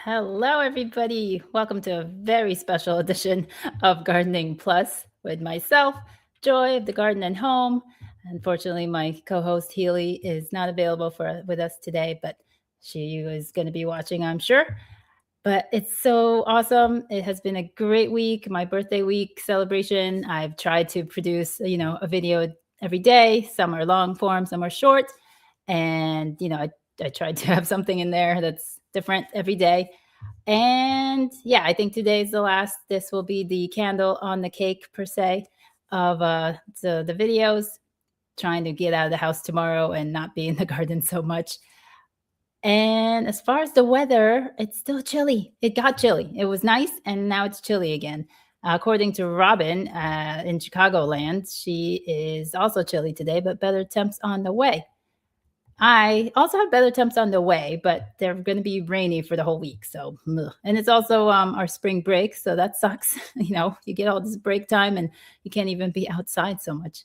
Hello, everybody. Welcome to a very special edition of Gardening Plus with myself, Joy of the Garden and Home. Unfortunately, my co-host Healy is not available with us today, but she is going to be watching, I'm sure. But it's so awesome. It has been a great week, my birthday week celebration. I've tried to produce, a video every day. Some are long form, some are short. And, I tried to have something in there that's different every day. And yeah, I think today's the last. This will be the candle on the cake per se of the videos. Trying to get out of the house tomorrow and not be in the garden so much. And as far as the weather, it's still chilly. It got chilly. It was nice, and now it's chilly again. According to Robin in Chicagoland, she is also chilly today, but better temps on the way. I also have better temps on the way, but they're going to be rainy for the whole week. So, and it's also our spring break, so that sucks. You get all this break time, and you can't even be outside so much.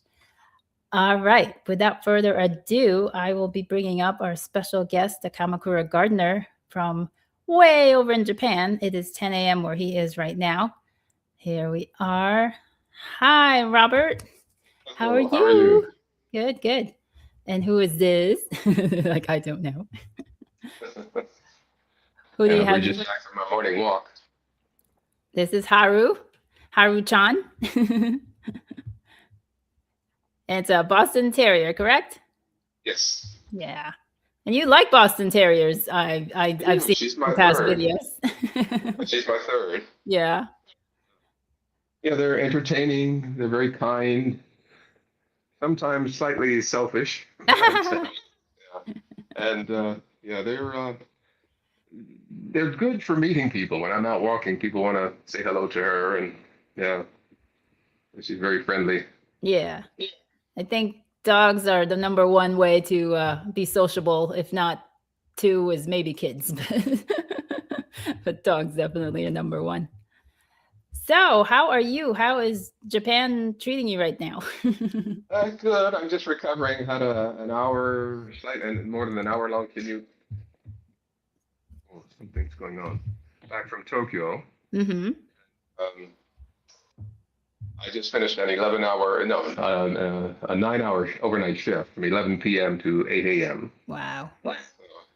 All right. Without further ado, I will be bringing up our special guest, the Kamakura Gardener from way over in Japan. It is 10 a.m. where he is right now. Here we are. Hi, Robert. How are you? How are you? Good, good. And who is this? Like, I don't know. Who do you Yeah, we're have? just back from our morning walk. This is Haru-chan. It's a Boston Terrier, correct? Yes. Yeah. And you like Boston Terriers. I've seen She's in my past third. videos. She's my third. Yeah. Yeah, they're entertaining. They're very kind. Sometimes slightly selfish. Yeah. And yeah, they're good for meeting people. When I'm out walking, people want to say hello to her, and yeah, she's very friendly. Yeah. I think dogs are the number one way to be sociable. If not two is maybe kids. But dogs definitely are number one. So, how are you? How is Japan treating you right now? Good. I'm just recovering. Had an hour, slightly more than an hour long commute. Oh, something's going on. Back from Tokyo. Mm-hmm. Um, I just finished an 11-hour, no, a 9-hour overnight shift from 11 p.m. to 8 a.m. Wow.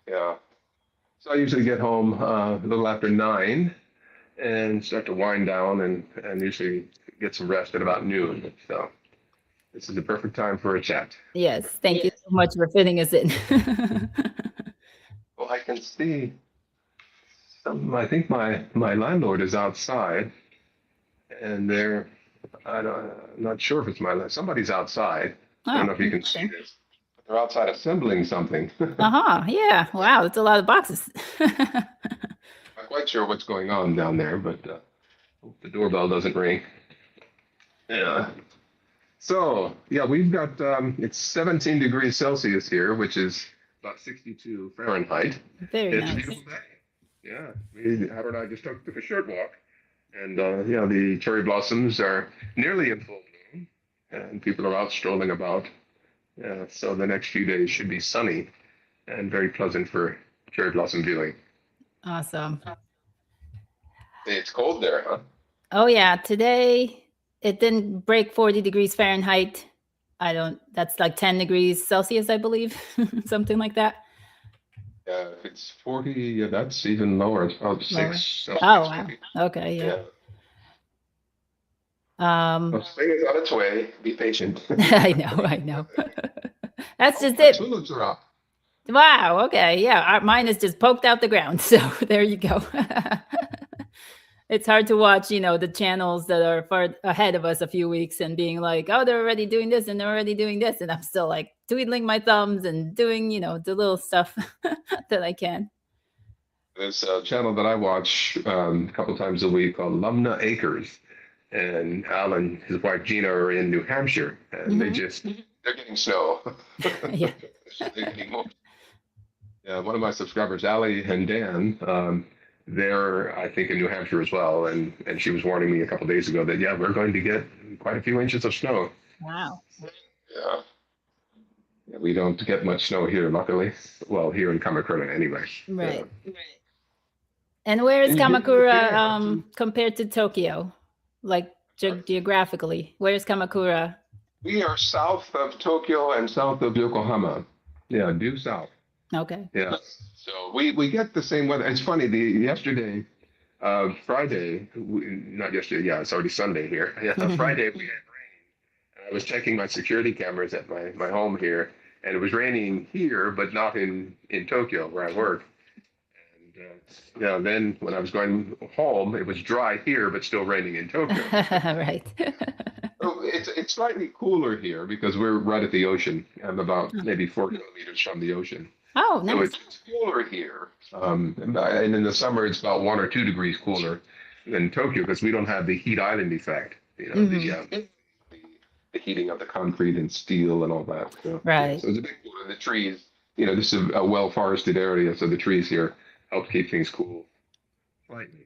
Yeah. So I usually get home a little after 9 and start to wind down and usually get some rest at about noon. So this is the perfect time for a chat. Yes. Thank you so much for fitting us in. Well, I can see I think my landlord is outside and I'm not sure if it's somebody's outside. I don't Oh, know if you can see this. They're outside assembling something. uh-huh. Yeah. Wow. That's a lot of boxes. Not quite sure what's going on down there, but hope the doorbell doesn't ring. Yeah. So yeah, we've got it's 17 degrees Celsius here, which is about 62 Fahrenheit. Very It's a nice. beautiful day. Yeah, Howard and I just took a short walk, and yeah, the cherry blossoms are nearly in full bloom, and people are out strolling about. Yeah, so the next few days should be sunny and very pleasant for cherry blossom viewing. Awesome. It's cold there, huh? Oh, yeah. Today it didn't break 40 degrees Fahrenheit. That's like 10 degrees Celsius, I believe, something like that. Yeah, if it's 40, yeah, that's even lower. It's about Lower. 6 Oh, Celsius, wow. maybe. Okay. Yeah. Yeah. Um, Well, spring is on its way. Be patient. I know. I know. That's Oh, just my it. tulips are up. Wow. Okay. Yeah. Mine is just poked out the ground. So there you go. It's hard to watch, the channels that are far ahead of us a few weeks and being like, oh, they're already doing this and they're already doing this. And I'm still like twiddling my thumbs and doing, the little stuff that I can. There's a channel that I watch a couple times a week called Lumna Acres, and Al and his wife Gina are in New Hampshire, and they're getting snow. Yeah. They're getting more. Yeah, one of my subscribers, Ali and Dan, they're I think in New Hampshire as well, and she was warning me a couple days ago that yeah, we're going to get quite a few inches of snow. Wow. Yeah. Yeah, we don't get much snow here, luckily. Well, here in Kamakura anyway. Right. And where is And you did in Japan, aren't Kamakura you? compared to Tokyo? Like geographically, where's Kamakura? We are south of Tokyo and south of Yokohama. Yeah, due south. Okay. Yeah. So we get the same weather. It's funny. The yesterday, Friday, not yesterday. Yeah, it's already Sunday here. Yeah, Friday we had rain. And I was checking my security cameras at my home here, and it was raining here, but not in Tokyo where I work. And yeah, then when I was going home, it was dry here, but still raining in Tokyo. Right. Oh, it's slightly cooler here because we're right at the ocean. I'm about maybe 4 kilometers from the ocean. Oh, So nice. it's cooler here. And in the summer, it's about 1 or 2 degrees cooler than Tokyo because we don't have the heat island effect, Hmm. the heating of the concrete and steel and all that. So, yeah, Right. so it's a bit cooler. The trees, this is a well forested area, so the trees here help keep things cool slightly.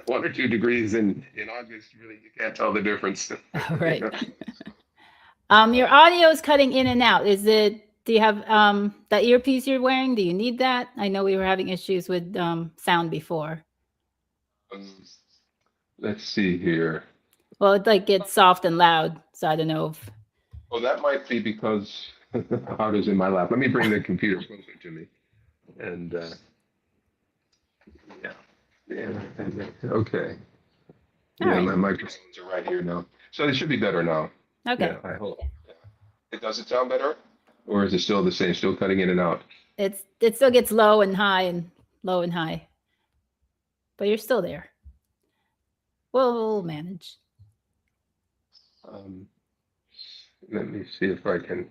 1 or 2 degrees in August, really, you can't tell the difference. Right. Your audio is cutting in and out. Do you have that earpiece you're wearing? Do you need that? I know we were having issues with sound before. Um, let's see here. Well, it like gets soft and loud, so I don't know if. Oh, that might be because the heart is in my lap. Let me bring the computer closer to me. And yeah, yeah, okay. All Yeah, right. my microphones are right here now. So it should be better now. Okay. Yeah, I hope. Yeah. Does it sound better? Or is it still the same, still cutting in and out? It still gets low and high and low and high, but you're still there. We'll manage. Um, Let me see if I can.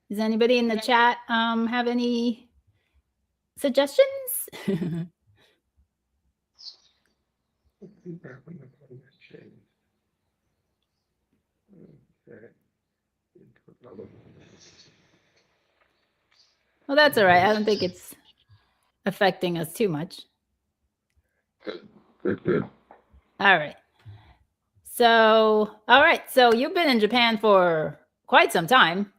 Does anybody in the chat have any suggestions? Well, that's all right. I don't think it's affecting us too much. Good, good, good. All right. So you've been in Japan for quite some time.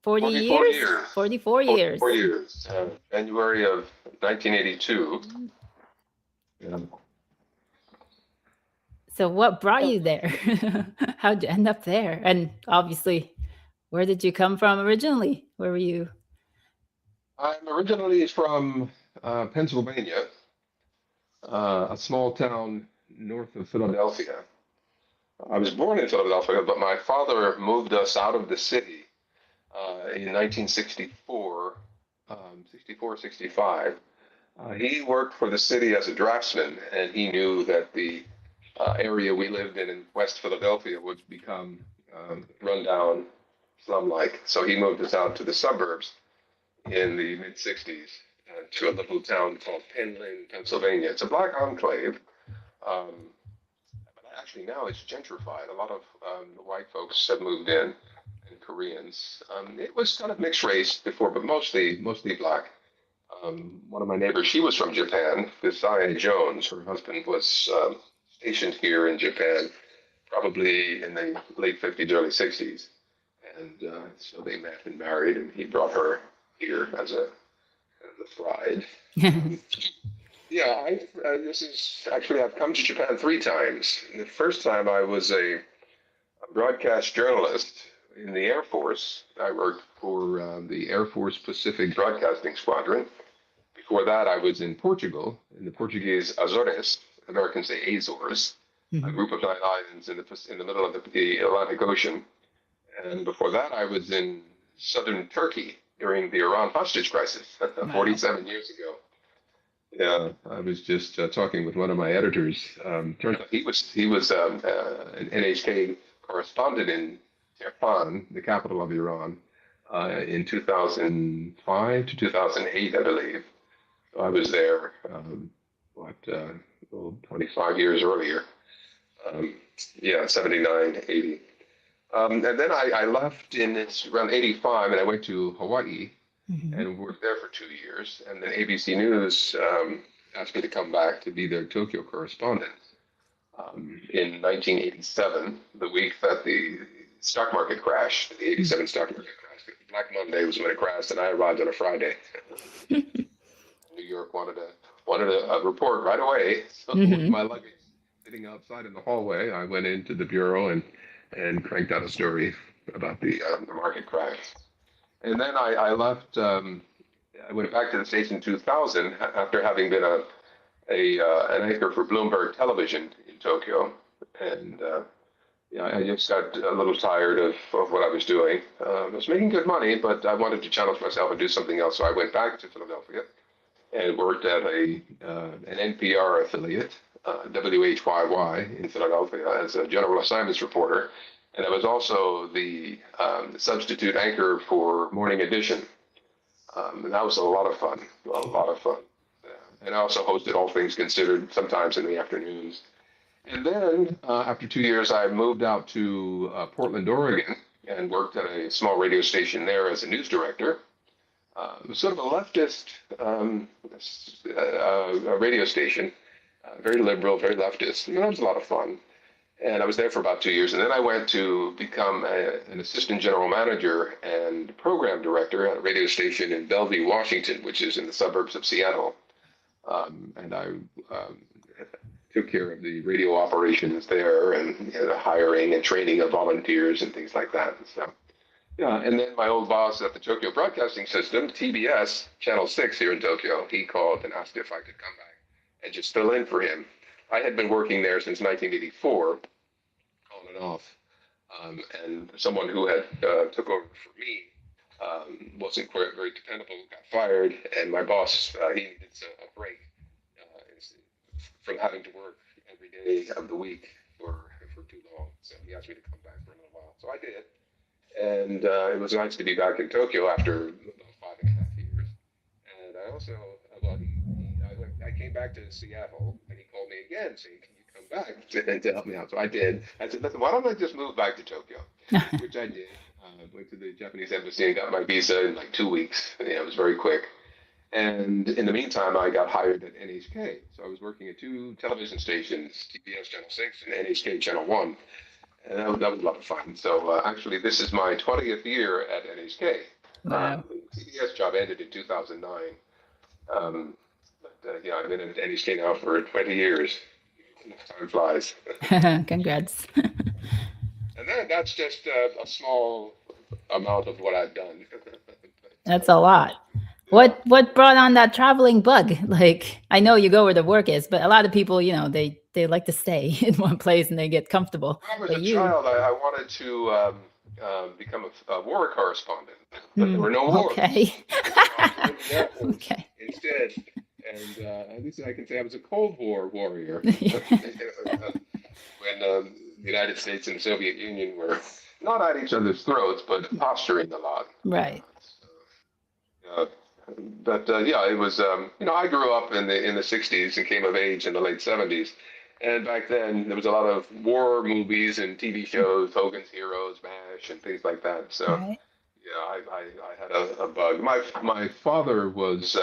40 44 years? years. 44 years. 44 years. January of 1982. Yeah. So what brought you there? How'd you end up there? And obviously, where did you come from originally? Where were you? I'm originally from Pennsylvania, a small town north of Philadelphia. I was born in Philadelphia, but my father moved us out of the city in 1964, 64, 65. He worked for the city as a draftsman, and he knew that the area we lived in West Philadelphia would become rundown, slum-like. So he moved us out to the suburbs in the mid 60s to a little town called Penland, Pennsylvania. It's a black enclave. Um, but actually now it's gentrified. A lot of white folks have moved in and Koreans. It was kind of mixed race before, but mostly black. One of my neighbors, she was from Japan. Vista Jones, her husband was stationed here in Japan, probably in the late 50s, early 60s. And so they met and married, and he brought her here as a bride. Yeah, this is actually, I've come to Japan 3 times. The first time I was a broadcast journalist in the Air Force. I worked for the Air Force Pacific Broadcasting Squadron. Before that, I was in Portugal, in the Portuguese Azores. Americans say Azores, a group of 9 islands in the middle of the Atlantic Ocean. And before that, I was in southern Turkey during the Iran hostage crisis, 47 years ago. Yeah, I was just talking with one of my editors. Turns out he was an NHK correspondent in Tehran, the capital of Iran, in 2005 to 2008, I believe. So I was there, 25 years earlier. Yeah, 79, 80. And then I left around 85 and I went to Hawaii and worked there for 2 years. And then ABC News asked me to come back to be their Tokyo correspondent in 1987, the week that the stock market crashed, the 87 stock market crashed. Black Monday was when it crashed, and I arrived on a Friday. New York wanted a report right away. So with my luggage sitting outside in the hallway, I went into the bureau and cranked out a story about the market crash. And then I left. I went back to the States in 2000 after having been an anchor for Bloomberg Television in Tokyo, and yeah, I just got a little tired of what I was doing. I was making good money, but I wanted to challenge myself and do something else. So I went back to Philadelphia and worked at an NPR affiliate, WHYY in Philadelphia, as a general assignments reporter. And I was also the substitute anchor for Morning Edition. And that was a lot of fun, a lot of fun. And I also hosted All Things Considered sometimes in the afternoons. And then after 2 years, I moved out to Portland, Oregon, and worked at a small radio station there as a news director. It was sort of a leftist radio station, very liberal, very leftist. And that was a lot of fun. And I was there for about 2 years. And then I went to become an assistant general manager and program director at a radio station in Bellevue, Washington, which is in the suburbs of Seattle. And I took care of the radio operations there and the hiring and training of volunteers and things like that. So, yeah. And then my old boss at the Tokyo Broadcasting System, TBS, Channel 6 here in Tokyo, he called and asked if I could come back and just fill in for him. I had been working there since 1984, on and off, and someone who had took over for me wasn't quite very dependable, got fired, and my boss, he needed a break from having to work every day of the week for too long. So he asked me to come back for a little while. So I did. And it was nice to be back in Tokyo after about 5.5 years. And I also, I came back to Seattle, and he called me again saying, "Can you come back to help me out?" So I did. I said, "Listen, why don't I just move back to Tokyo?" Which I did. Went to the Japanese embassy and got my visa in like 2 weeks. And, yeah, it was very quick. And in the meantime, I got hired at NHK. So I was working at 2 television stations, TBS Channel 6 and NHK Channel 1. And that was a lot of fun. So actually, this is my 20th year at NHK. Wow. The TBS job ended in 2009. Yeah, I've been at NHK now for 20 years. Time flies. Congrats. And then that's just a small amount of what I've done. That's a lot. What brought on that traveling bug? Like, I know you go where the work is, but a lot of people, they like to stay in one place and they get comfortable. When I was a child, I wanted to become a war correspondent, but there were no wars. Okay. Okay. Instead, and at least I can say I was a Cold War warrior. When the United States and the Soviet Union were not at each other's throats, but posturing a lot. Right. But yeah, it was. I grew up in the '60s and came of age in the late '70s, and back then there was a lot of war movies and TV shows, Hogan's Heroes, MASH, and things like that. So right. yeah, I had a bug. My father was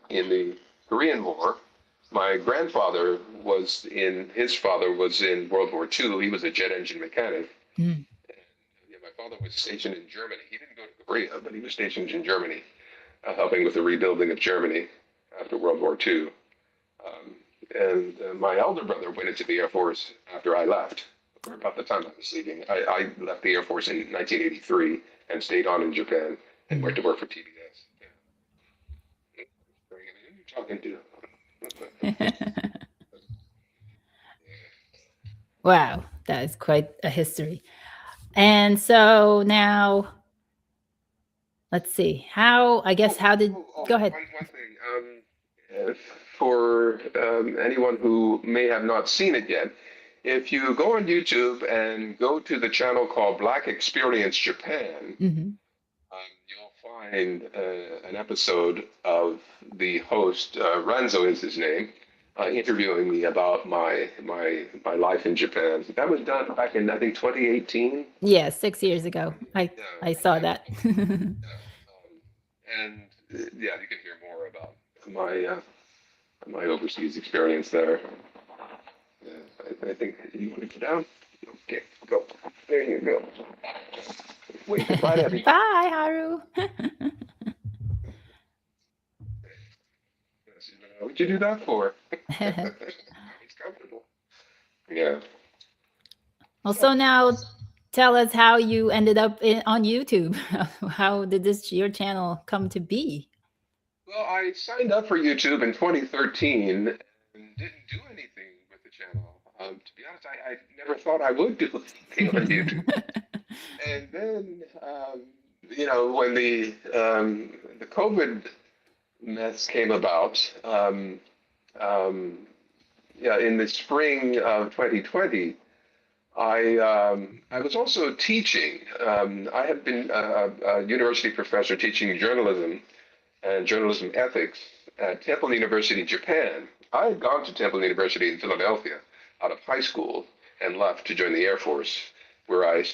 in the Korean War. My grandfather his father was in World War II. He was a jet engine mechanic. And, my father was stationed in Germany. He didn't go to Korea, but he was stationed in Germany, helping with the rebuilding of Germany after World War II. And my elder brother went into the Air Force after I left, or about the time I was leaving. I left the Air Force in 1983 and stayed on in Japan and went to work for TBS. Yeah. Who you talking to? Wow, that is quite a history. And so now, let's see. Go ahead. One thing. For anyone who may have not seen it yet, if you go on YouTube and go to the channel called Black Experience Japan, you'll find an episode of the host, Renzo is his name, interviewing me about my life in Japan. That was done back in, I think, 2018. Yeah, 6 years ago. I saw that. And yeah, you can hear more about my overseas experience there. I think you want to get down. Okay, go. There you go. Wave goodbye to everybody. Bye, Haru. What'd you do that for? It's comfortable. Yeah. Well, so now tell us how you ended up on YouTube. How did your channel come to be? Well, I signed up for YouTube in 2013 and didn't do anything with the channel. To be honest, I never thought I would do anything on YouTube. And then, when the COVID mess came about, in the spring of 2020, I was also teaching. I had been a university professor teaching journalism and journalism ethics at Temple University, Japan. I had gone to Temple University in Philadelphia out of high school and left to join the Air Force, where I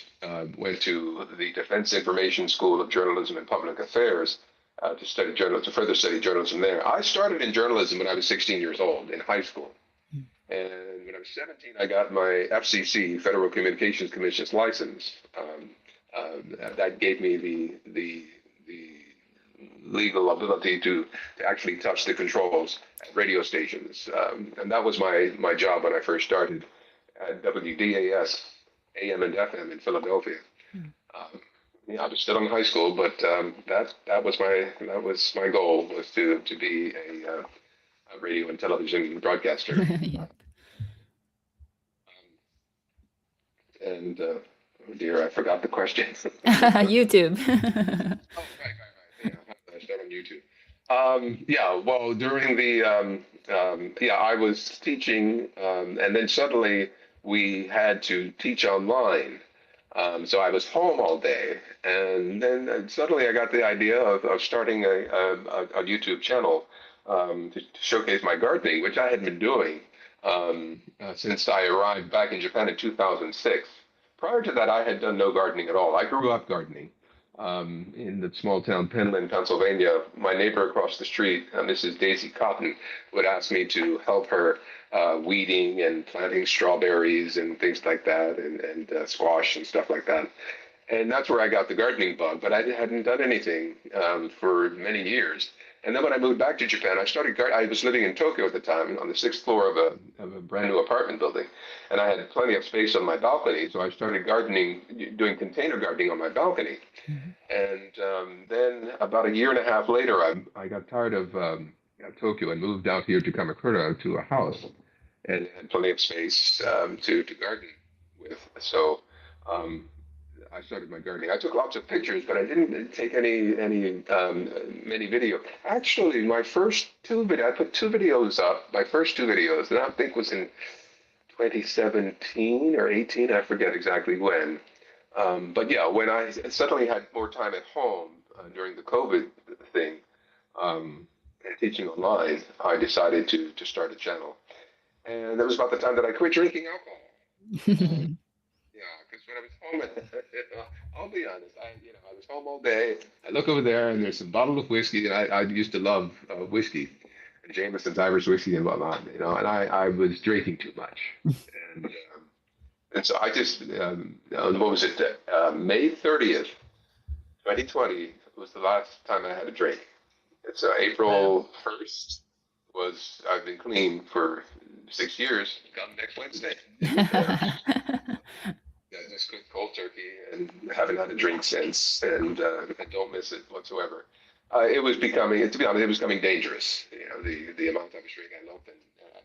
went to the Defense Information School of Journalism and Public Affairs to further study journalism there. I started in journalism when I was 16 years old in high school. And when I was 17, I got my FCC, Federal Communications Commission's license. That gave me the legal ability to actually touch the controls at radio stations. And that was my job when I first started at WDAS, AM and FM in Philadelphia. I was still in high school, but that was my goal, was to be a radio and television broadcaster. Yeah. And oh dear, I forgot the question. YouTube. Oh, right. Yeah, I started on YouTube. Well, during the I was teaching, and then suddenly we had to teach online. So I was home all day, and then suddenly I got the idea of starting a YouTube channel to showcase my gardening, which I had been doing since I arrived back in Japan in 2006. Prior to that, I had done no gardening at all. I grew up gardening in the small town Penland, Pennsylvania. My neighbor across the street, Mrs. Daisy Cotton, would ask me to help her weeding and planting strawberries and things like that, and squash and stuff like that. And that's where I got the gardening bug, but I hadn't done anything for many years. And then when I moved back to Japan, I was living in Tokyo at the time on the sixth floor of a brand new apartment building. And I had plenty of space on my balcony. So I started doing container gardening on my balcony. And then about a year and a half later, I got tired of Tokyo and moved out here to Kamakura to a house and had plenty of space to garden with. So I started my gardening. I took lots of pictures, but I didn't take many video. Actually, my first I put two videos up. My first two videos, and I think was in 2017 or 18. I forget exactly when. But yeah, when I suddenly had more time at home during the COVID thing, and teaching online, I decided to start a channel. And that was about the time that I quit drinking alcohol. Yeah, because when I was home, I'll be honest, I was home all day. I look over there and there's a bottle of whiskey, and I used to love whiskey, and Jameson's Irish whiskey and whatnot, and I was drinking too much. And so I just, what was it, May 30th, 2020 was the last time I had a drink. And so April 1st I've been clean for 6 years, come next Wednesday. I just cooked cold turkey and haven't had a drink since, and I don't miss it whatsoever. It was becoming dangerous. The amount I was drinking, I looked in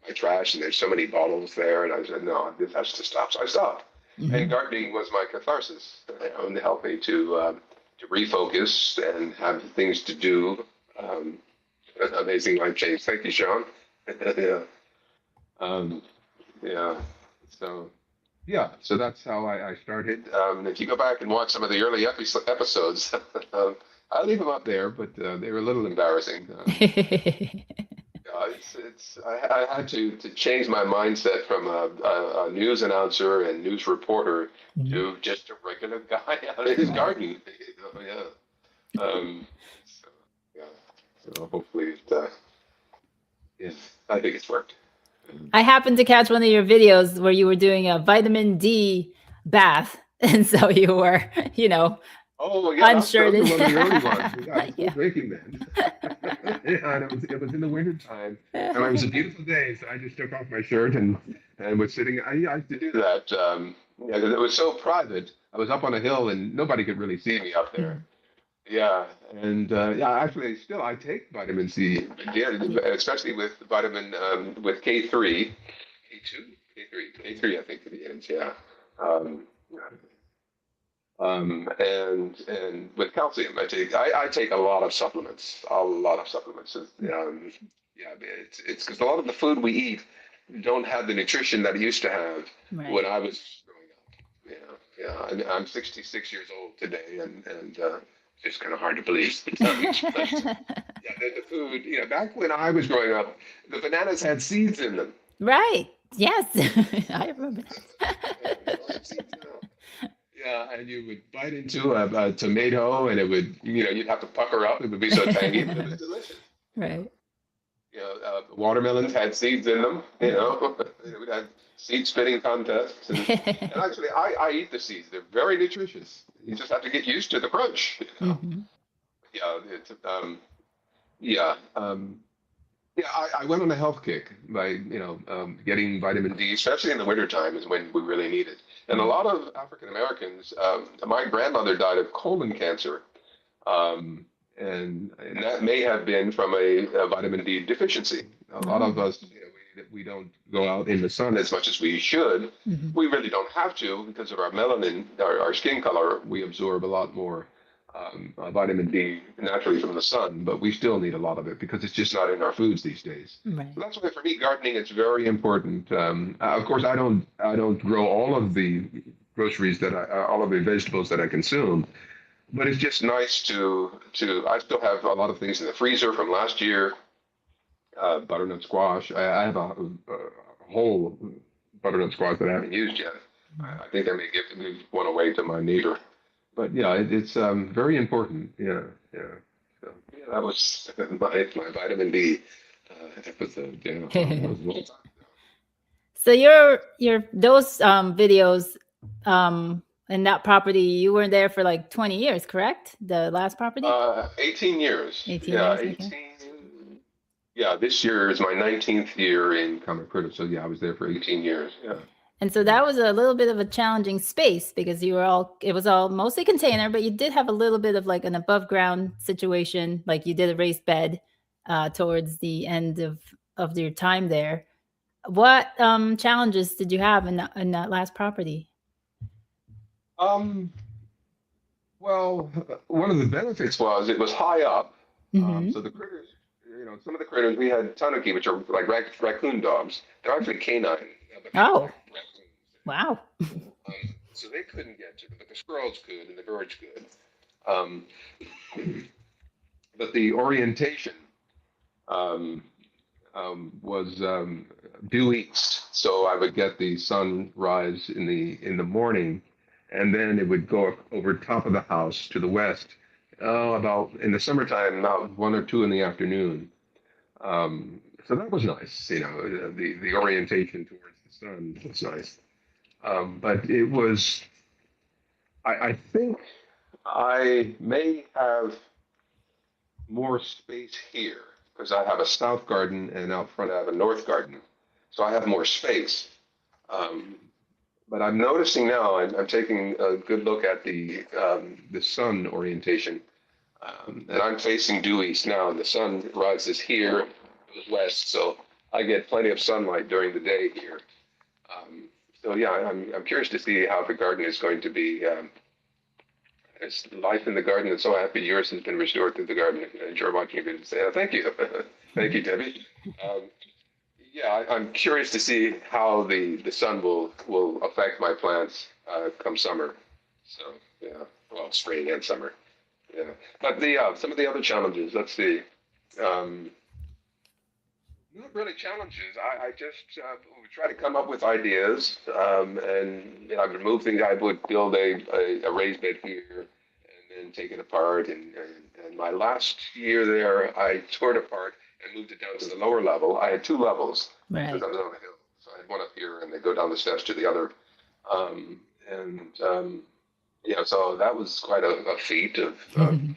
my trash, and there's so many bottles there, and I said, no, this has to stop. So I stopped. And gardening was my catharsis, and it helped me to refocus and have things to do. Amazing life change. Thank you, Sean. So that's how I started. If you go back and watch some of the early episodes, I leave them up there, but they were a little embarrassing. I had to change my mindset from a news announcer and news reporter to just a regular guy out in his garden. So hopefully I think it's worked. I happened to catch one of your videos where you were doing a vitamin D bath. And so you were, Oh yeah, those Unshirted. were one of the early ones. Yeah, I was still Yeah. drinking then. Yeah, and it was in the winter time, and it was a beautiful day, so I just took off my shirt and was sitting. I used to do that. Yeah, 'cause it was so private. I was up on a hill and nobody could really see me up there. Mhm. Yeah, and yeah, actually, still I take vitamin C, yeah, especially with vitamin with K3, K2, K3, I think it is. Yeah. Um, and with calcium, I take a lot of supplements, a lot of supplements. Yeah, it's because a lot of the food we eat don't have the nutrition that it used to have when Right. I was growing up. Yeah, yeah. And I'm 66 years old today, and it's just kind of hard to believe. But yeah, the food. Back when I was growing up, the bananas had seeds in them. Right. Yes. I remember Yeah, they don't have that. seeds now. Yeah, and you would bite into a tomato, and it would, you'd have to pucker up. It would be so tangy, but it was delicious. Right. Watermelons had seeds in them. Right. We'd have seed spitting contests, and actually, I eat the seeds. They're very nutritious. You just have to get used to the crunch. Hmm. Yeah, it's yeah. Yeah, I went on a health kick by, getting vitamin D, especially in the wintertime is when we really need it. And a Right. lot of African Americans, my grandmother died of colon cancer, um, and that may have been from a vitamin D deficiency. A lot Oh. of us, we don't go out in the sun as much as we should. Hmm. We really don't have to because of our melanin, our skin color. We absorb a lot more vitamin D naturally from the sun, but we still need a lot of it because it's just not in our foods these days. Right. So that's why for me, gardening is very important. Of course, I don't grow all of the groceries all of the vegetables that I consume, but it's just nice to. I still have a lot of things in the freezer from last year. Butternut squash. I have a whole butternut squash that I haven't used yet. I think I may give one away to my neighbor. But yeah, it's very important. Yeah, yeah. So yeah, that was my vitamin D episode. Yeah, wow, that was a long time. So your those videos in that property, you were there for like 20 years, correct? The last property? 18 years. 18 Yeah, years, okay. 18. Yeah, this year is my 19th year in Kamakura. So yeah, I was there for 18 years. Yeah. And so that was a little bit of a challenging space because it was all mostly container, but you did have a little bit of like an above ground situation, like you did a raised bed towards the end of your time there. What challenges did you have in that last property? Um, well, one of the benefits was it was high up. Hmm. So the critters, some of the critters, we had tanuki, which are like raccoon dogs. They're actually canine, but they look Oh, like raccoons. wow. So they couldn't get to them, but the squirrels could and the birds could. Um, but the orientation um, was due east, so I would get the sunrise in the morning, and then it would go over top of the house to the west. About in the summertime, about 1 or 2 in the afternoon. So that was nice, the orientation towards the sun was nice. But it was, I think I may have more space here because I have a south garden and out front I have a north garden. So I have more space. Um, but I'm noticing now, I'm taking a good look at the sun orientation. And I'm facing due east now, and the sun rises here, goes west, so I get plenty of sunlight during the day here. Um, so yeah, I'm curious to see how the garden is going to be. It's life in the garden, and so happy yours has been restored through the garden. I enjoy watching your videos. Thank you, thank you, Debbie. Um, yeah, I'm curious to see how the sun will affect my plants come summer. So yeah, well, spring and summer. Yeah, but the some of the other challenges. Let's see. Um, Not really challenges. I just would try to come up with ideas, and I would move things. I would build a raised bed here, and then take it apart. And my last year there, I tore it apart and moved it down to the lower level. I had 2 levels because Right. I was on a hill, so I had one up here, and they go down the steps to the other. And So that was quite a feat of putting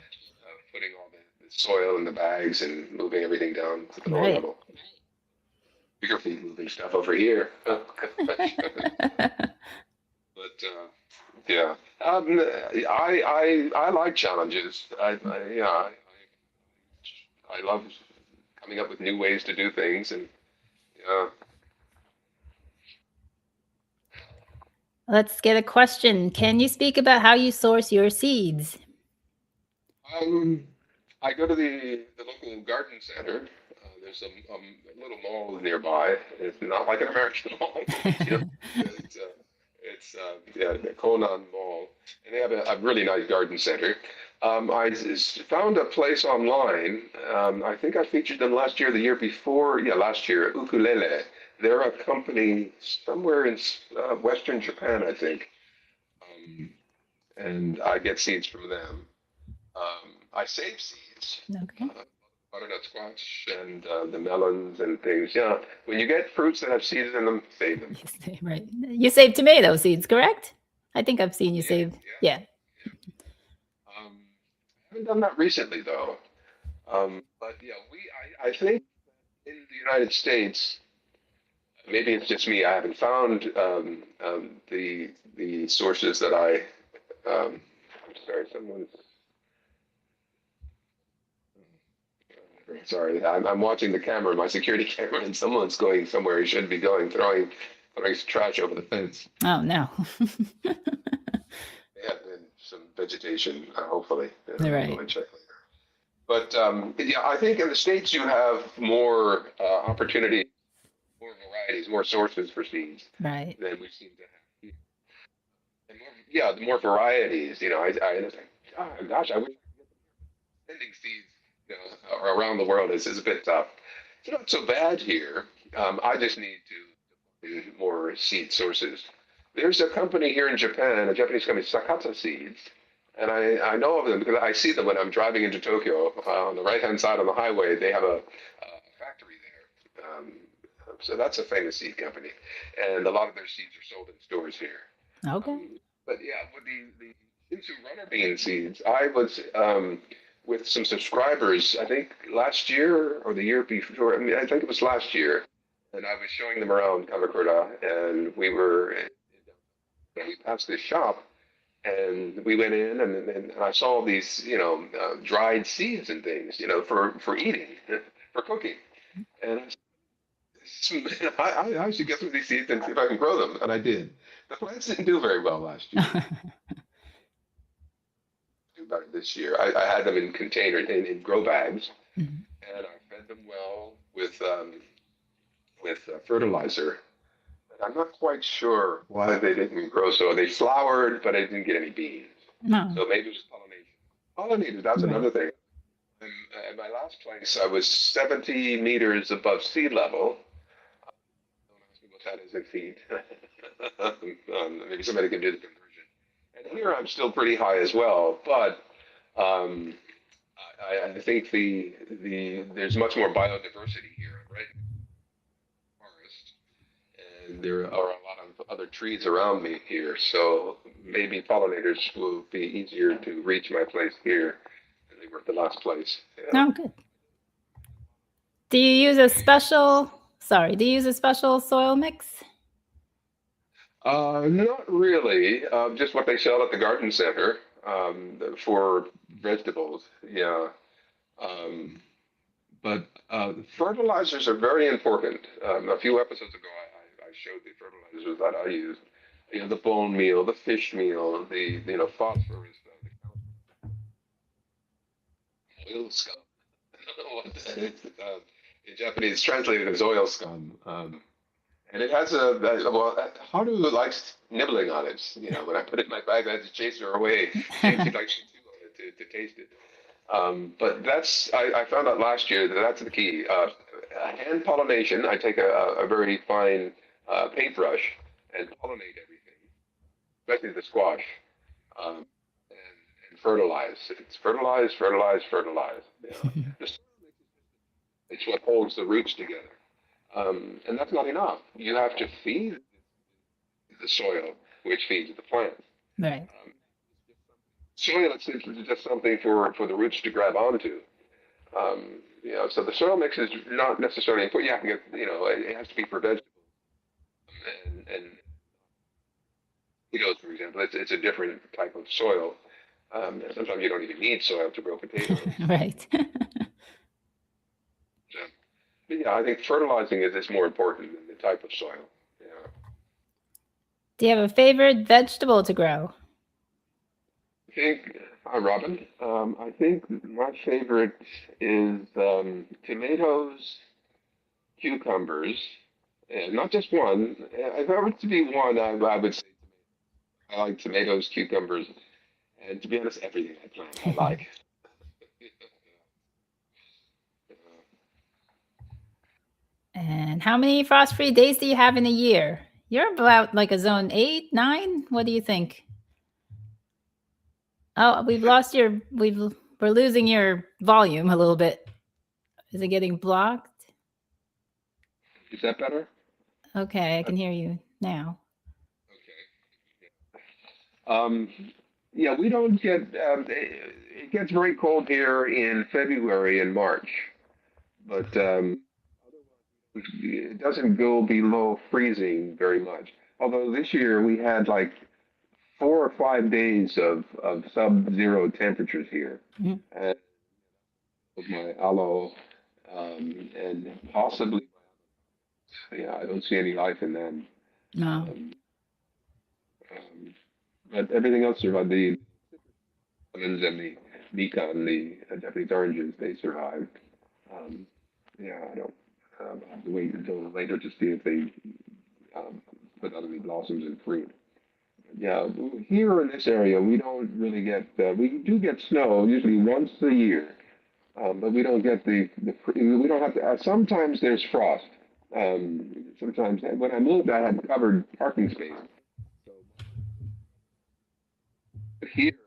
all the soil in the bags and moving everything down to the lower Right. level. Bigger feet moving stuff over here. But yeah, I like challenges. I love coming up with new ways to do things, and yeah. Let's get a question. Can you speak about how you source your seeds? Um, I go to the local garden center. There's a little mall nearby. It's not like an American mall. Yeah, the Konan Mall, and they have a really nice garden center. Found a place online. I think I featured them last year, the year before. Yeah, last year. Ukulele. They're a company somewhere in Western Japan, I think, and I get seeds from them. I save seeds, Okay. butternut squash and the melons and things. Yeah, when you get fruits that have seeds in them, save them. Right. You save tomato seeds, correct? I think I've seen you Yeah, save. Yeah. I haven't done that recently though. But yeah, I think in the United States, maybe it's just me. I haven't found the sources that I. I'm sorry, someone's. Sorry, I'm watching the camera, my security camera, and someone's going somewhere he shouldn't be going, throwing trash over the fence. Oh, no. They have been some vegetation, hopefully. Right. I'll check later. But yeah, I think in the States you have more opportunity, more varieties, more sources for seeds Right. than we seem to have here. And more, yeah, the more varieties. Oh, gosh, I wish sending seeds, around the world is a bit tough. It's not so bad here. I just need to find more seed sources. There's a company here in Japan, a Japanese company, Sakata Seeds, and I know of them because I see them when I'm driving into Tokyo. On the right-hand side on the highway, they have a factory there. So that's a famous seed company, and a lot of their seeds are sold in stores here. Okay. But yeah, with the Shinsu runner bean seeds, I was with some subscribers, I think last year or the year before. I mean, I think it was last year, and I was showing them around Kamakura, and we passed this shop, and we went in, and I saw these, dried seeds and things, for eating, for cooking, and I should get some of these seeds and see if I can grow them, and I did. The plants didn't do very well last year. Do better this year. I had them in containers, in grow bags, Mhm. and I fed them well with fertilizer. And I'm not quite sure why they didn't grow so. They flowered, but I didn't get any beans. No. So maybe it was pollination. Pollinators, that's Right. another thing. And, at my last place, I was 70 meters above sea level. Don't ask me what that is in feet. Maybe somebody can do the conversion. And here I'm still pretty high as well, but um, I think there's much more biodiversity here, right? Forest, and there are a lot of other trees around me here, so maybe pollinators will be easier to reach my place here than they were at the last place. Yeah. Oh, good. Do you use a special, do you use a special soil mix? Not really. Just what they sell at the garden center for vegetables. Yeah. Um, but fertilizers are very important. A few episodes ago, I showed the fertilizers that I use. The bone meal, the fish meal, the phosphorus, the oil scum. I don't know what that is. In Japanese, translated as oil scum. And it has well, Haru likes nibbling on it. When I put it in my bag, I had to chase her away. She likes to taste it. But I found out last year that that's the key. Hand pollination. I take a very fine paintbrush and pollinate everything, especially the squash, um, and fertilize. It's fertilize, fertilize, fertilize. Just, it's what holds the roots together. And that's not enough. You have to feed the soil, which feeds the plant. Right. soil is just something for the roots to grab onto. So the soil mix is not necessarily important. You have to get, it has to be for vegetables and potatoes, for example. It's a different type of soil. Sometimes you don't even need soil to grow potatoes. Right. So, but yeah, I think fertilizing is more important than the type of soil. Yeah. Do you have a favorite vegetable to grow? I think, hi Robin. I think my favorite is tomatoes, cucumbers, and not just one. If I were to be one, I would say I like tomatoes, cucumbers, and to be honest, everything I plant I like. And how many frost-free days do you have in a year? You're about like a zone 8, 9. What do you think? Oh, we're losing your volume a little bit. Is it getting blocked? Is that better? Okay, I can hear you now. Um, yeah, we don't get. It gets very cold here in February and March, but it doesn't go below freezing very much. Although this year we had like 4 or 5 days of sub-zero temperatures here, Mhm. and with my aloe, and possibly, yeah, I don't see any life in them. No. Um, um, but everything else survived. The lemons and the Nikon, the Japanese oranges, they survived. Um, yeah, I don't. I have to wait until later to see if they put out any blossoms and fruit. Yeah, here in this area, we don't really get. We do get snow usually once a year, but we don't get we don't have to. Sometimes there's frost. Sometimes when I moved, I had covered parking space. So but here,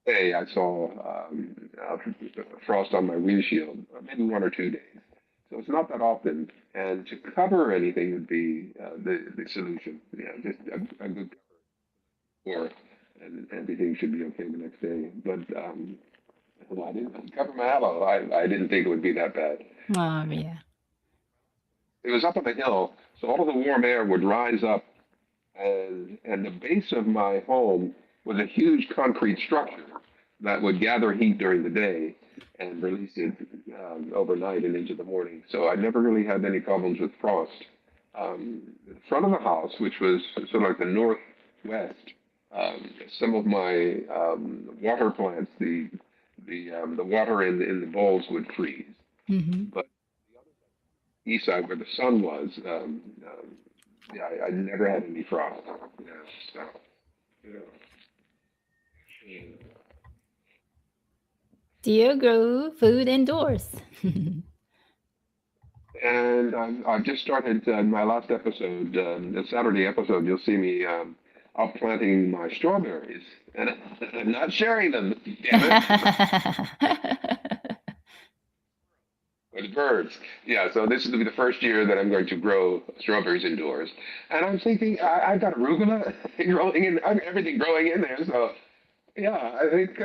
hey, I saw frost on my windshield, maybe 1 or 2 days. So it's not that often, and to cover anything would be the solution. Yeah, just a good cover, and everything should be okay the next day. But well, I didn't cover my aloe. I didn't think it would be that bad. Oh, yeah. It was up on the hill, so all of the warm air would rise up, and the base of my home was a huge concrete structure that would gather heat during the day and release it overnight and into the morning. So I never really had any problems with frost. The front of the house, which was sort of like the northwest, some of my water plants, the water in the bowls would freeze. Mm-hmm. But east side where the sun was, yeah, I never had any frost. Yeah, so, yeah. Do you grow food indoors? And I've just started my last episode, the Saturday episode. You'll see me out planting my strawberries, and I'm not sharing them. Damn it, with birds. Yeah, so this is be the first year that I'm going to grow strawberries indoors, and I'm thinking I've got arugula growing in, everything growing in there. So yeah, I think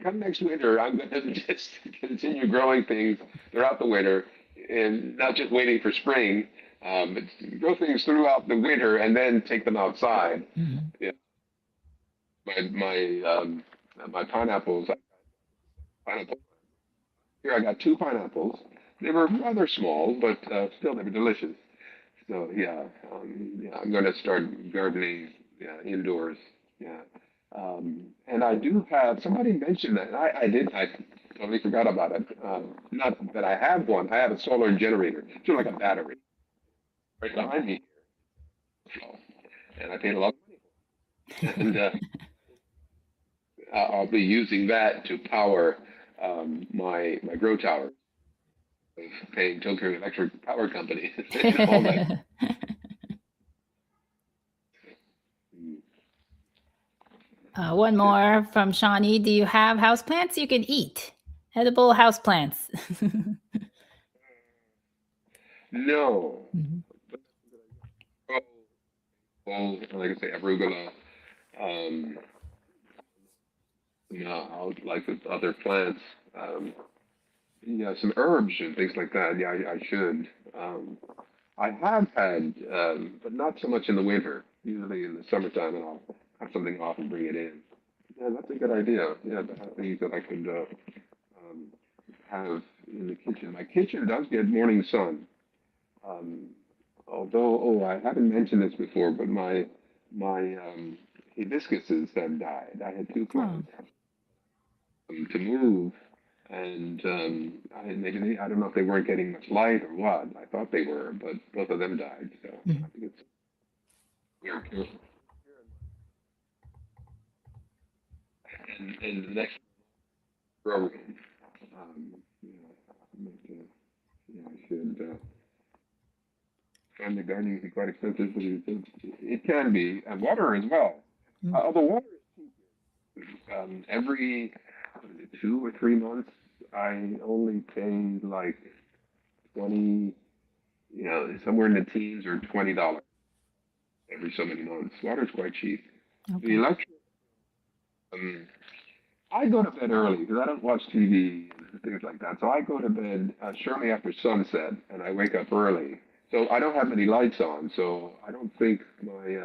come next winter, I'm going to just continue growing things throughout the winter and not just waiting for spring, but grow things throughout the winter and then take them outside. Mhm. Yeah, my pineapples, pineapple. Here I got 2 pineapples. They were rather small, but still they were delicious. So yeah, I'm going to start gardening, yeah, indoors. Yeah, and I do have. Somebody mentioned that. I totally forgot about it. Not that I have one. I have a solar generator, sort of like a battery, right behind me here, and I paid a lot of money, and I'll be using that to power my grow tower, paying Tokyo Electric Power Company and all that. One more from Shawnee. Do you have houseplants you can eat? Edible houseplants. No. Mhm. Oh, well, like I say, arugula, um, out like with other plants. Um, yeah, some herbs and things like that. Yeah, I should. I have had, but not so much in the winter. Usually in the summertime, and I'll have something off and bring it in. Yeah, that's a good idea. Yeah, to have things that I could um, have in the kitchen. My kitchen does get morning sun. Um, although, oh, I haven't mentioned this before, but my hibiscuses have died. I had two Oh, plants to move, and I don't know if they weren't getting much light or what. I thought they were, but both of them died. So I mhm. think it's weird. And the next grow room, you know, yeah, I should. And the gardening can be quite expensive, but it can be, and water as well. Mm. Although water every what is it, 2 or 3 months, I only pay like 20, somewhere in the teens or $20 every so many months. Water's quite cheap. The Okay. electric, um, I go to bed early because I don't watch TV and things like that. So I go to bed shortly after sunset, and I wake up early. So I don't have any lights on, so I don't think my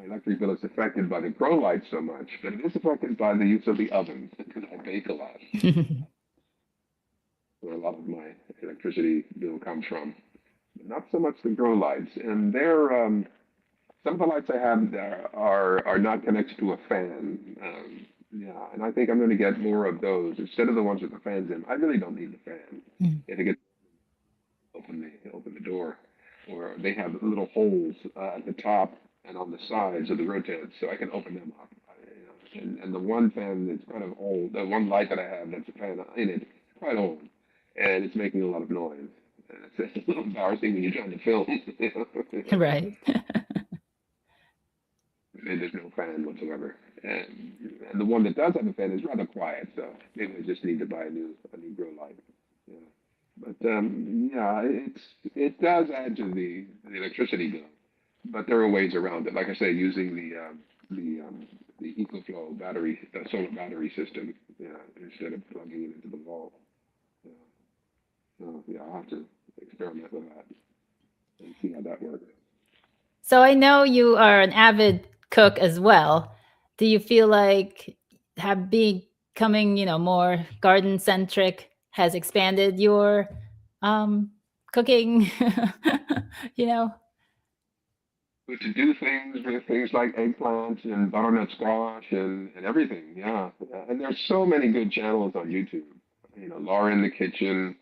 electric bill is affected by the grow lights so much, but it is affected by the use of the ovens because I bake a lot. Where a lot of my electricity bill comes from. Not so much the grow lights, and they're some of the lights I have there are not connected to a fan. Yeah, and I think I'm going to get more of those instead of the ones with the fans in. I really don't need the fan. Mm. If I get open the door, or they have little holes at the top and on the sides of the rotates, so I can open them up. And the one fan that's kind of old, the one light that I have that's a fan in it, it's quite old, and it's making a lot of noise. And it's a little embarrassing when you're trying to film. Right. There's no fan whatsoever. And the one that does have a fan is rather quiet, so maybe I just need to buy a new grow light. Yeah. But yeah, it does add to the electricity bill. But there are ways around it. Like I say, using the EcoFlow battery, solar battery system, yeah, instead of plugging it into the wall. Yeah. So yeah, I'll have to experiment with that and see how that works. So I know you are an avid cook as well. Do you feel like have becoming, more garden centric has expanded your cooking? you know? But to do things with things like eggplants and butternut squash and everything, yeah. And there's so many good channels on YouTube. Laura in the Kitchen,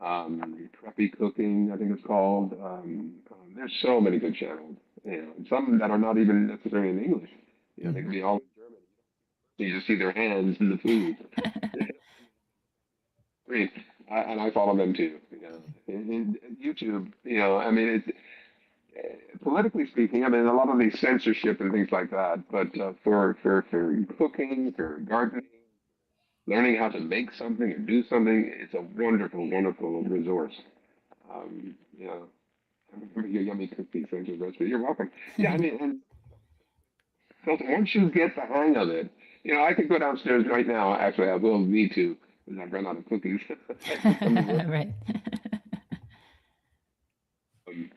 Preppy Cooking, I think it's called. There's so many good channels. And some that are not even necessarily in English. They can Mhm. be all in German. You just see their hands in the food. Great. And I follow them too. And YouTube, I mean, politically speaking, I mean, a lot of the censorship and things like that. But for cooking, for gardening, learning how to make something or do something, it's a wonderful, wonderful resource. Yeah, I remember your yummy cookies. Thank you, recipe. You're welcome. Yeah, I mean, and so once you get the hang of it, I could go downstairs right now. Actually, I will need to because I've run out of cookies. right. Um,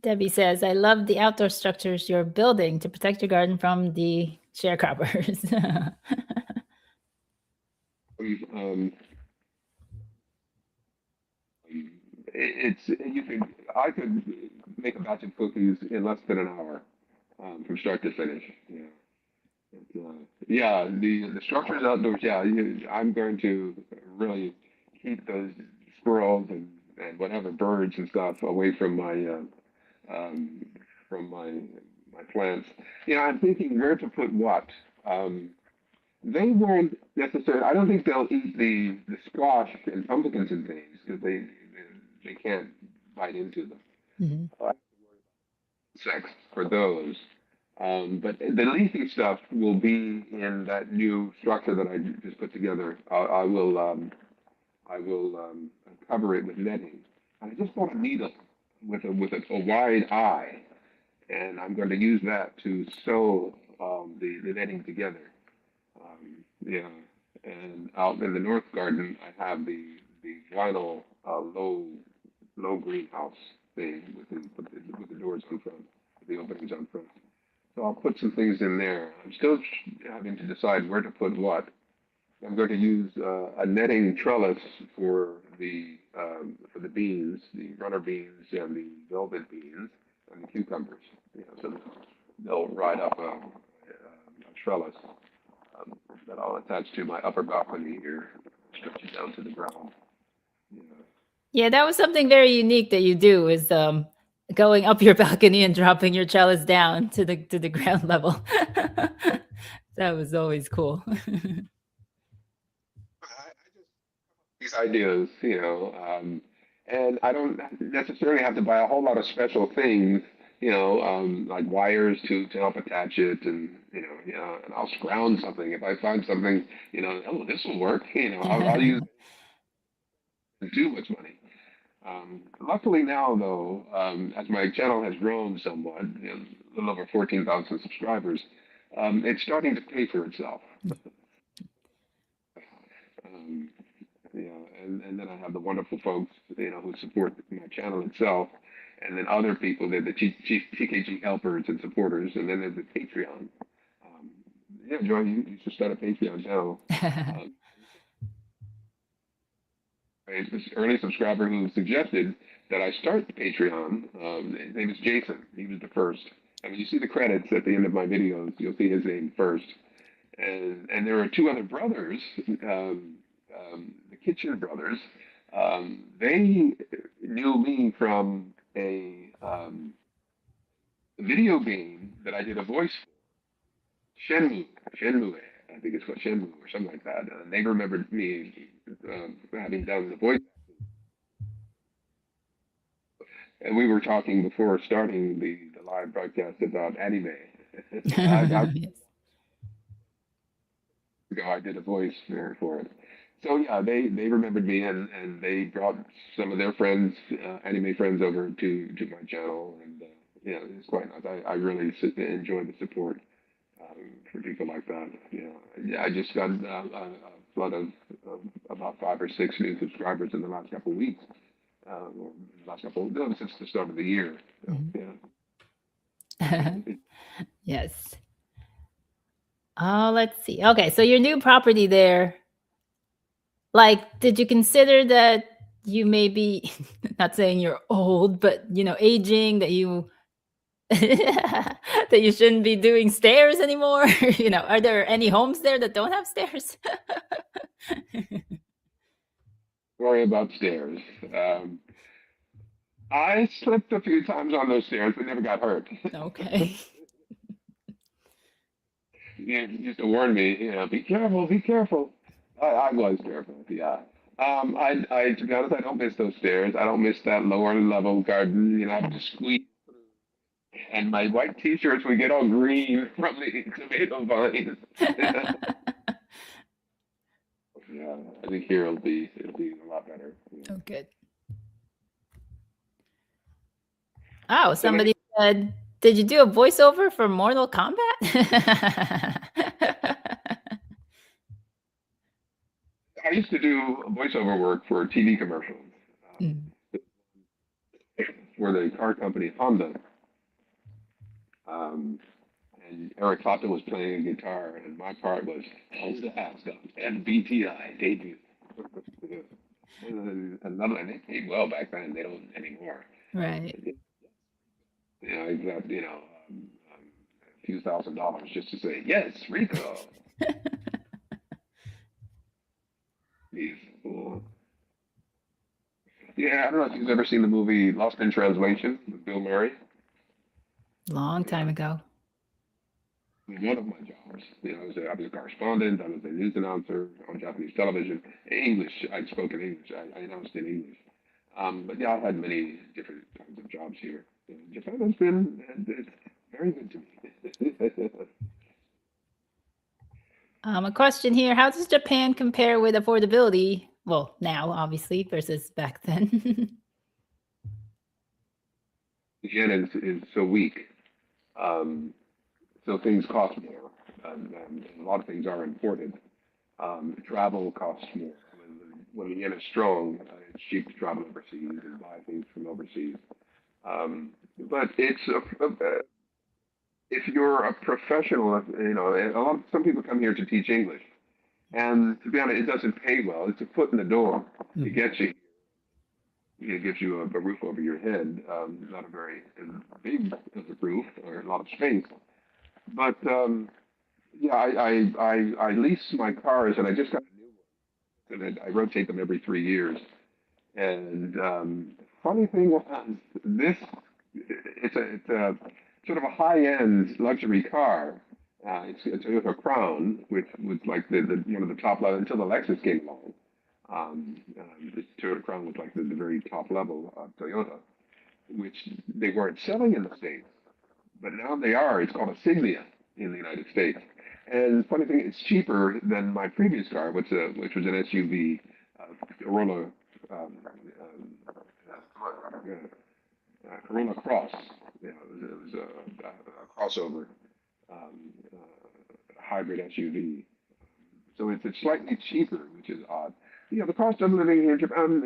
Debbie says, I love the outdoor structures you're building to protect your garden from the sharecroppers. um, it's you could I could make a batch of cookies in less than an hour from start to finish. Yeah, yeah. The structures outdoors. Yeah, I'm going to really keep those squirrels and whatever birds and stuff away um, from my plants. I'm thinking where to put what. Um, they won't necessarily. I don't think they'll eat the squash and pumpkins and things because they can't bite into them. Mhm. Uh, Sex for those. But the leafy stuff will be in that new structure that I just put together. I will cover it with netting. And I just bought a needle with a wide eye, and I'm going to use that to sew the netting together. Yeah, and out in the north garden, I have the vinyl low greenhouse thing with the doors on front, the openings on front. So I'll put some things in there. I'm still having to decide where to put what. I'm going to use a netting trellis for the beans, the runner beans and the velvet beans and the cucumbers. So they'll ride up a trellis that I'll attach to my upper balcony here, stretch it down to the ground. Yeah. Yeah, that was something very unique that you do is going up your balcony and dropping your trellis down to the ground level. That was always cool. I just these ideas, and I don't necessarily have to buy a whole lot of special things, like wires to help attach it, and I'll scrounge something if I find something, oh, this will work, I'll use it too much money. Luckily now, though, as my channel has grown somewhat, a little over 14,000 subscribers, it's starting to pay for itself. Um, and then I have the wonderful folks, who support my channel itself, and then other people, they're the TKG helpers and supporters, and then there's the Patreon. Um, yeah, Joy, you should start a Patreon channel. It's this early subscriber who suggested that I start the Patreon. His name is Jason. He was the first. I mean, you see the credits at the end of my videos. You'll see his name first. And there are two other brothers, the Kitchen brothers. They knew me from a video game that I did a voice for, Shenmue. I think it's called Shenmue or something like that. And they remembered me having done the voice. And we were talking before starting the live broadcast about anime. Yes. I did a voice for it. So yeah, they remembered me, and they brought some of their friends, anime friends, over to my channel, and yeah, it's quite nice. I really enjoy the support for people like that. Yeah, I just got a flood of about 5 or 6 new subscribers in the last couple of weeks, or last couple no, since the start of the year. So, yeah. Yes. Oh, let's see. Okay, so your new property there, like, did you consider that you may be not saying you're old, but aging, that you that you shouldn't be doing stairs anymore? Are there any homes there that don't have stairs? Worry about stairs. I slipped a few times on those stairs, but never got hurt. Okay. Used to warn me, be careful, be careful. I was careful, yeah. To be honest, I don't miss those stairs. I don't miss that lower level garden. I have to squeeze, and my white T-shirts would get all green from the tomato vines. Yeah, I think here it'll be a lot better. Oh, good. Oh, somebody said, did you do a voiceover for Mortal Kombat? I used to do voiceover work for TV commercials Mm. for the car company Honda. Um, and Eric Clapton was playing a guitar, and my part was Honda Ascot MBTI debut. And they paid well back then. They don't anymore. Right. I got a few $1,000s just to say yes, Rico. He's cool. Yeah, I don't know if you've ever seen the movie Lost in Translation with Bill Murray. Long time ago. One of my jobs, I was a correspondent, I was a news announcer on Japanese television. English, I spoke in English, I announced in English. But yeah, I've had many different kinds of jobs here. Japan has been it's very good to me. A question here. How does Japan compare with affordability? Well, now, obviously, versus back then. The yen is so weak, um, so things cost more, and a lot of things are imported. Travel costs more. When the yen is strong, it's cheap to travel overseas and buy things from overseas. But if you're a professional, some people come here to teach English, and to be honest, it doesn't pay well. It's a foot in the door. It gets you. It gives you a roof over your head, not a very big roof or a lot of space. But yeah, I lease my cars, and I just got a new one, and I rotate them every 3 years. And funny thing was, this it's a sort of a high-end luxury car. It's a Toyota Crown, which was like the one of the top level until the Lexus came along. The Toyota Crown was like the very top level of Toyota, which they weren't selling in the States, but now they are. It's called a Signia in the United States. And funny thing, it's cheaper than my previous car, which was an SUV, Corolla, Corolla Cross. It was a crossover hybrid SUV. So it's slightly cheaper, which is odd. The cost of living here in Japan,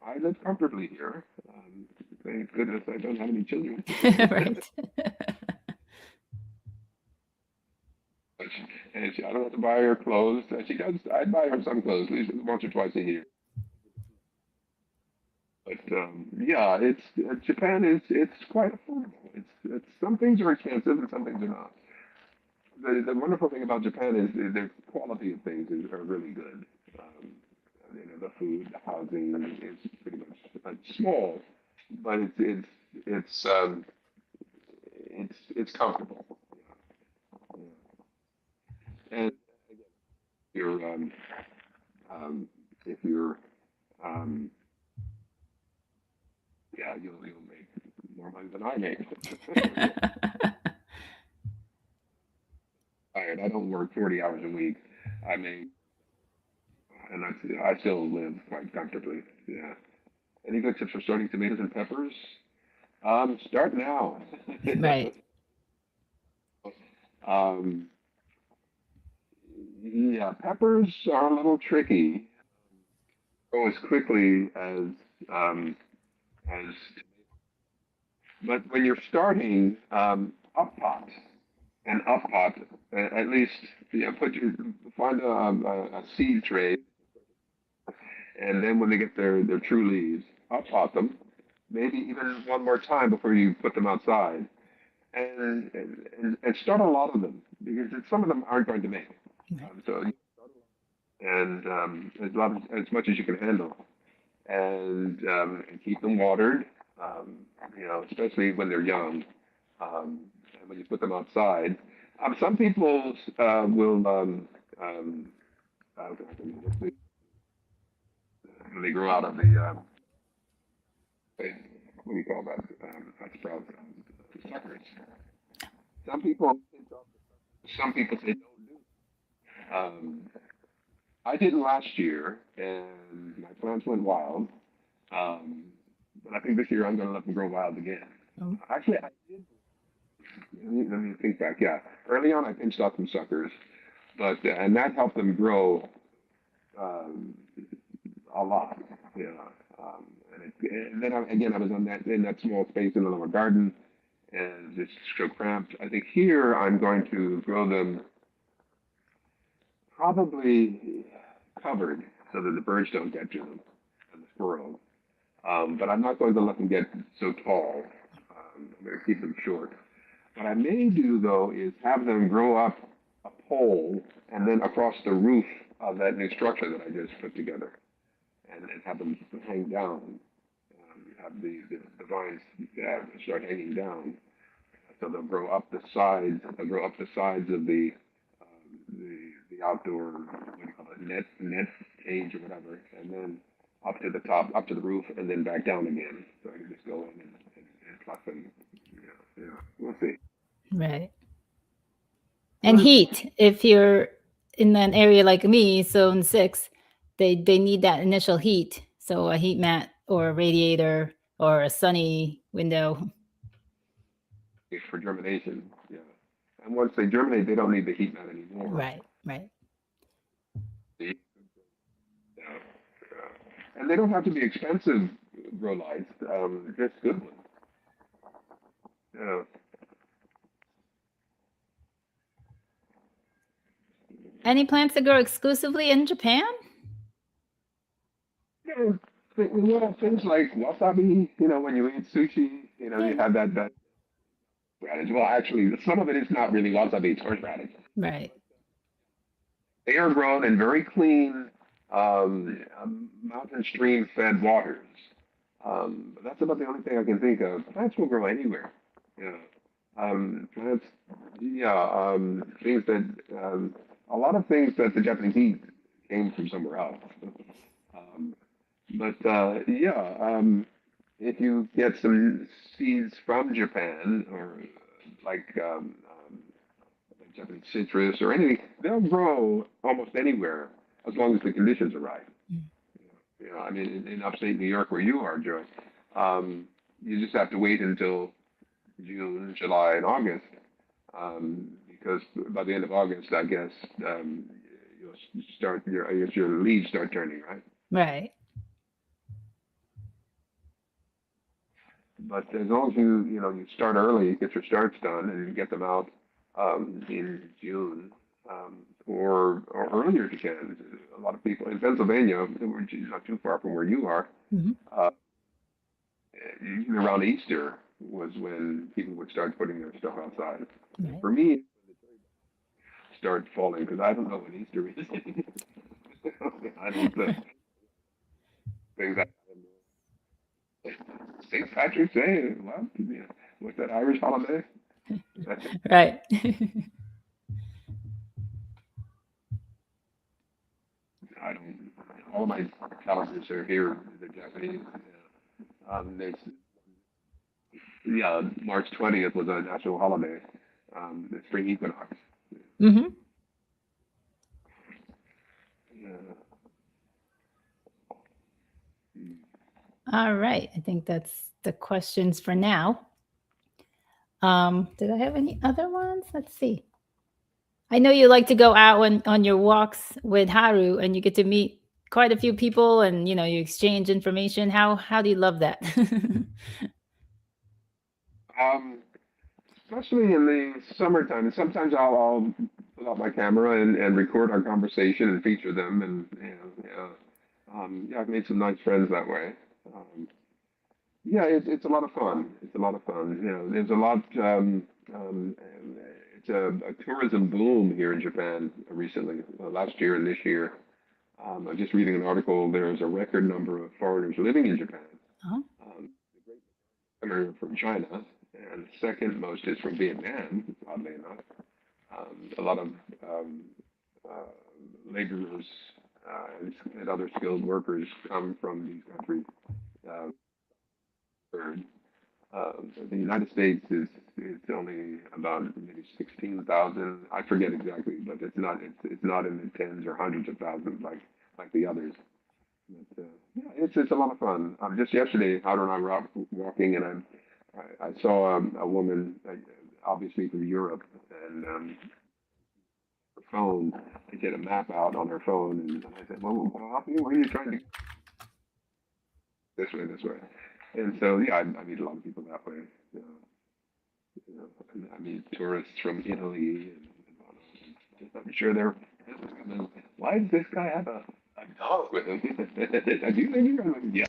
I live comfortably here. Thank goodness I don't have any children. Right. And I don't have to buy her clothes. She does. I buy her some clothes, at least once or twice a year. But yeah, Japan is it's quite affordable. It's some things are expensive and some things are not. The wonderful thing about Japan is the quality of things are really good. Um, the food, the housing is pretty much small, but it's um, it's comfortable. And you're if you're um, yeah, you'll make more money than I make. Tired. I don't work 40 hours a week. I make, and I still live quite comfortably. Yeah. Any good tips for starting tomatoes and peppers? Start now. Right. um, yeah, peppers are a little tricky. Go as quickly as, but when you're starting, up pot and up pot, at least find a seed tray, and then when they get their true leaves, up pot them, maybe even one more time before you put them outside, and start a lot of them because some of them aren't going to make. So and as much as you can handle, and keep them watered. Especially when they're young, and when you put them outside. Some people will when they grow out of the what do you call that? Not sprouts, suckers. Some people some people say don't do. I didn't last year, and my plants went wild. Um, but I think this year I'm going to let them grow wild again. Oh, Actually, I did. Let me think back. Yeah, early on I pinched off some suckers, but and that helped them grow um, a lot. Yeah, and then again I was on that in that small space in the little garden, and it's so cramped. I think here I'm going to grow them probably covered so that the birds don't get to them and the squirrels. But I'm not going to let them get so tall. I'm going to keep them short. What I may do though is have them grow up a pole and then across the roof of that new structure that I just put together, and have them hang down. Have the vines start hanging down, so they'll grow up the sides. They'll grow up the sides of the outdoor what do you call it net cage or whatever, and then up to the top, up to the roof, and then back down again. So I can just go in and pluck them. Yeah, we'll see. right. And heat, if you're in an area like me, zone 6, they need that initial heat. So a heat mat or a radiator or a sunny window. For germination, yeah. And once they germinate, they don't need the heat mat anymore. Right, right. and they don't have to be expensive grow lights. Just good ones. Yeah. Any plants that grow exclusively in Japan? You know, things like wasabi. You know, when you eat sushi, you Yeah. have that radish. Well, actually, some of it is not really wasabi; it's horseradish. Right. They are grown in very clean mountain stream fed waters. But that's about the only thing I can think of. Plants will grow anywhere. Yeah. Plants, yeah, things that, a lot of things that the Japanese eat came from somewhere else. Um, but if you get some seeds from Japan or like like Japanese citrus or anything, they'll grow almost anywhere as long as the conditions are right. Mm. I mean, in upstate New York where you are, Joy, you just have to wait until June, July, and August, because by the end of August, I guess you'll start I guess your leaves start turning, right? Right. But as long as you start early, get your starts done, and you get them out in June or earlier if you can. A lot of people in Pennsylvania, which is not too far from where you are, Hmm. uh, even around Easter was when people would start putting their stuff outside. Right. For me, start falling because I don't know what Easter is. I don't things that St. Patrick's Day. Well, what's that Irish holiday? Right. I don't. All my calendars are here. They're Japanese. There's March 20th was a national holiday. The spring equinox. Hmm. Yeah. All right. I think that's the questions for now. Did I have any other ones? Let's see. I know you like to go out on your walks with Haru and you get to meet quite a few people and you exchange information. How do you love that? Um, Especially in the summertime. And sometimes I'll pull out my camera and record our conversation and feature them. And I've made some nice friends that way. Um, yeah, it's a lot of fun. It's a lot of fun. There's a lot. It's a tourism boom here in Japan recently, last year and this year. I'm just reading an article. There's a record number of foreigners living in Japan. Oh, Um, Are from China, and second most is from Vietnam, oddly enough. A lot of um, uh, laborers and other skilled workers come from these countries. Uh, third. The United States is only about maybe 16,000. I forget exactly, but it's not in the tens or hundreds of thousands like the others. But, yeah, it's a lot of fun. Just yesterday, Howard and I were out walking, and I saw a woman, obviously from Europe, and her phone. She had a map out on her phone, and I said, "Well, where are you trying to go? This way." And so, yeah, I meet a lot of people that way. You know, and I meet tourists from Italy, and I'm sure they're. Why does this guy have a dog with him? Do you think you're gonna? Yeah.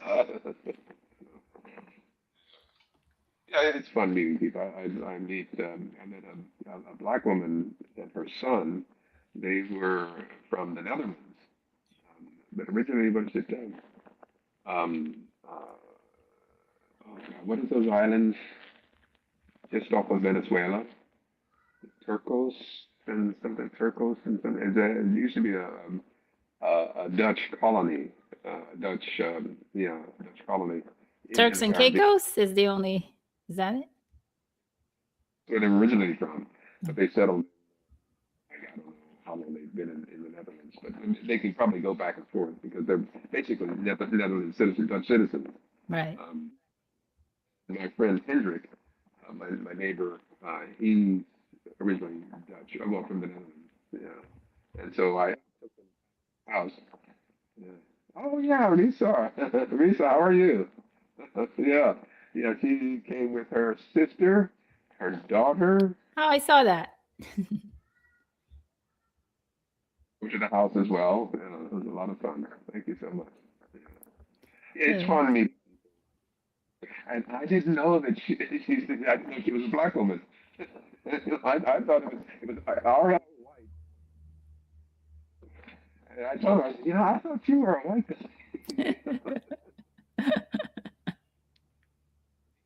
Yeah, it's fun meeting people. I met a black woman and her son. They were from the Netherlands, but originally, what is it? Um, uh, oh God, what is those islands just off of Venezuela? Turcos and something. Turcos and something. It used to be a Dutch colony, Dutch colony in Turks the and Caribbean. Caicos is the only. Is that it? Where they were originally from, but No. they settled. I don't know how long they've been in the Netherlands, but they can probably go back and forth because they're basically Netherlands citizens, Dutch citizens. Right. Um, my friend Hendrik, my neighbor, he's originally Dutch, well, from the Netherlands. Yeah, and so I took him to the house. Yeah. Oh yeah, Risa. Risa, how are you? Yeah, yeah. She came with her sister, her daughter, Oh, I saw that. to the house as well. It was a lot of fun. Thank you so much. It's Good. fun to meet, and I didn't know that I didn't know she was a black woman. I thought it was our white, and I told her, I said, I thought you were a white guy.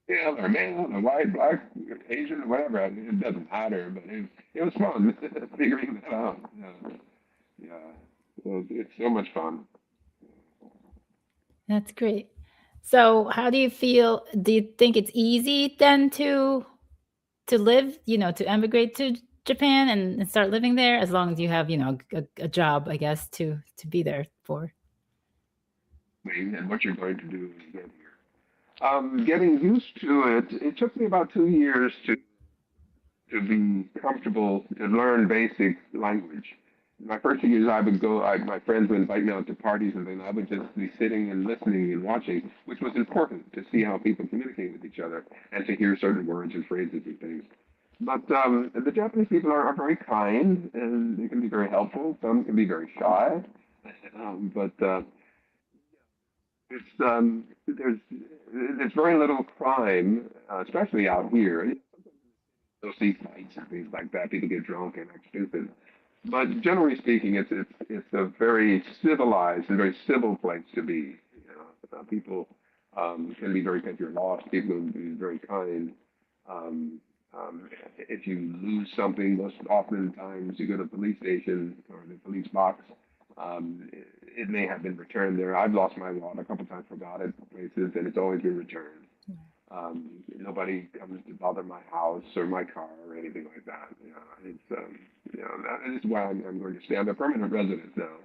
Or male, or white, black, Asian, whatever. I mean, it doesn't matter, but it was fun figuring that out. Yeah. It's so much fun. That's great. So, how do you feel? Do you think it's easy then to live, to emigrate to Japan and start living there as long as you have, a job, I guess, to be there for? And what you're going to do when you get here. Getting used to it, it took me about 2 years to be comfortable to learn basic language. My first 2 years, I would go. My friends would invite me out to parties, and then I would just be sitting and listening and watching, which was important to see how people communicate with each other and to hear certain words and phrases and things. But the Japanese people are very kind and they can be very helpful. Some can be very shy, but there's very little crime, especially out here. You'll see fights and things like that. People get drunk and act stupid. But generally speaking, it's a very civilized and very civil place to be. People can be very, if you're lost, people can be very kind. Um, if you lose something, most oftentimes you go to the police station or the police box. It may have been returned there. I've lost my wallet a couple times, forgot it places, and it's always been returned. Nobody comes to bother my house or my car or anything like that. That is why I'm going to stay. I'm a permanent resident now.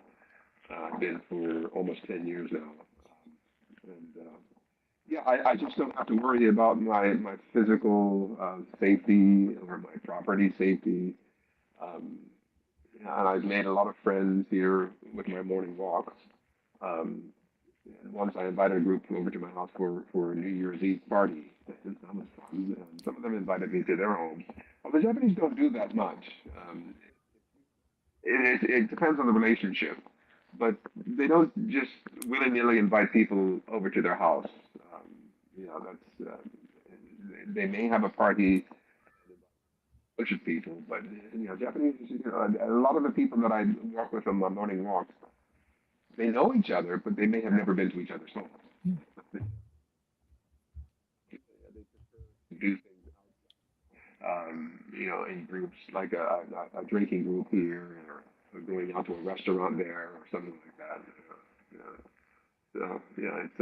I've been for almost 10 years now. And yeah, I just don't have to worry about my physical safety or my property safety. Um, and I've made a lot of friends here with my morning walks. Um, and once I invited a group over to my house for a New Year's Eve party. That was fun. Some of them invited me to their homes. Well, the Japanese don't do that much. Um, it depends on the relationship, but they don't just willy nilly invite people over to their house. Um, that's they may have a party, bunch of people, but Japanese. A lot of the people that I walk with on my morning walks, they know each other, but they may have never been to each other's homes. They do things, in groups like a drinking group here, or going out to a restaurant there, or something like that. So yeah, it's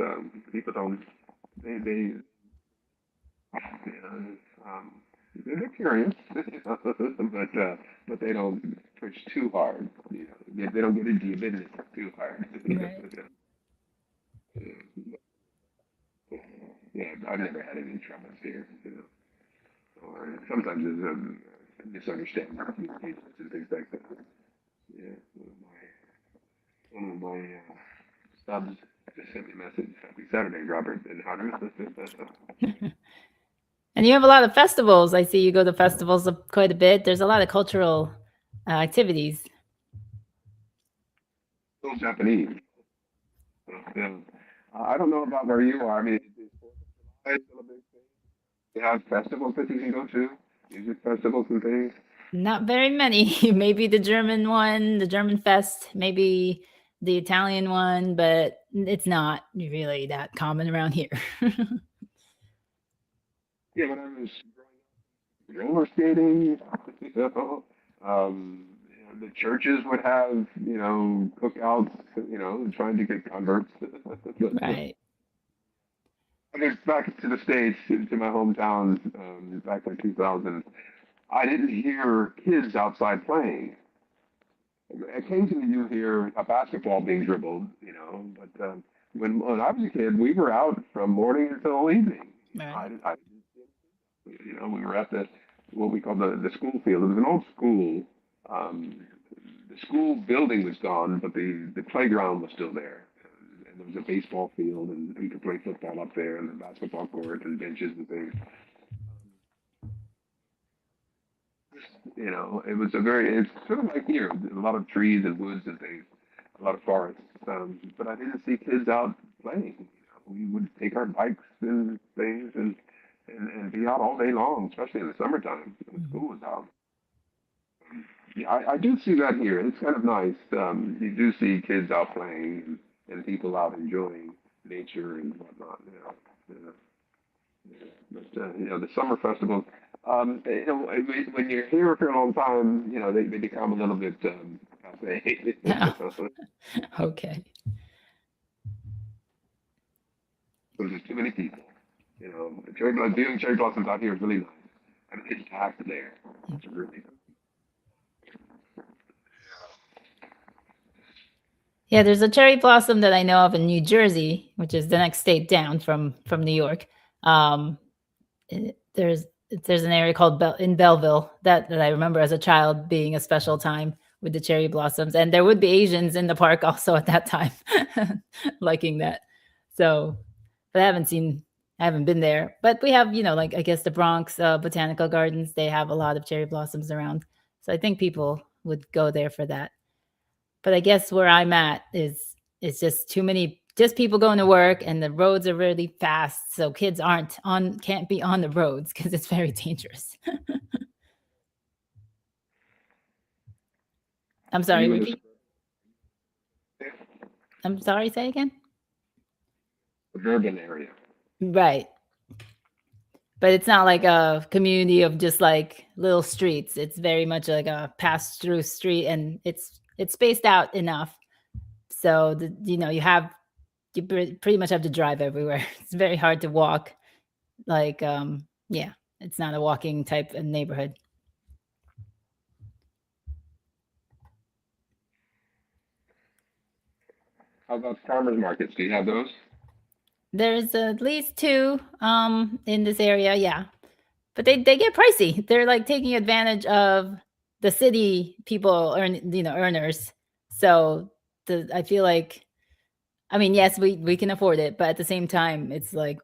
people don't they um, they're curious, but they don't push too hard. They don't get into your business too hard. Right. Yeah, I've never had any troubles here. Or sometimes there's misunderstanding communications and things like that. Yeah, one of my subs just sent me a message. Happy Saturday, Robert and Hunter. And you have a lot of festivals. I see you go to festivals quite a bit. There's a lot of cultural activities. Still Japanese. Yeah. I don't know about where you are. I mean, is Fourth of July still a big thing? You have festivals that you can go to, music festivals and things. Not very many. Maybe the German one, the German Fest, maybe the Italian one, but it's not really that common around here. Yeah, when I was roller skating, you know, the churches would have, cookouts, trying to get converts. Right. I mean, back to the States, to my hometown, back in 2000, I didn't hear kids outside playing. Occasionally you hear a basketball being dribbled, but when I was a kid, we were out from morning until evening. Right. We were at what we call the school field. It was an old school. Um, the school building was gone, but the playground was still there. there was a baseball field, and we could play football up there, and the basketball court and benches and things. It was it's sort of like here, a lot of trees and woods and things, a lot of forests. But I didn't see kids out playing. We would take our bikes and things and be out all day long, especially in the summertime when school was out. Yeah, I do see that here. It's kind of nice. You do see kids out playing and people out enjoying nature and whatnot. But the summer festivals, when you're here for a long time, they become a little bit passe. Okay. There's too many people. Viewing cherry blossoms out here is really nice, and it's packed there. It's really. Yeah, there's a cherry blossom that I know of in New Jersey, which is the next state down from New York. There's an area called in Belleville that I remember as a child being a special time with the cherry blossoms, and there would be Asians in the park also at that time, liking that. So, but I haven't been there. But we have, like I guess the Bronx Botanical Gardens, they have a lot of cherry blossoms around. So I think people would go there for that. But I guess where I'm at is just too many, just people going to work, and the roads are really fast. So kids can't be on the roads because it's very dangerous. I'm sorry, repeat. I'm sorry, say again. Suburban area. Right. But it's not like a community of just like little streets. It's very much like a pass through street, and it's spaced out enough. So you pretty much have to drive everywhere. It's very hard to walk. Like, it's not a walking type of neighborhood. How about farmers markets? Do you have those? There's at least two in this area, yeah. But they get pricey. They're like taking advantage of the city people earners. So I feel like, I mean, yes, we can afford it, but at the same time, it's like,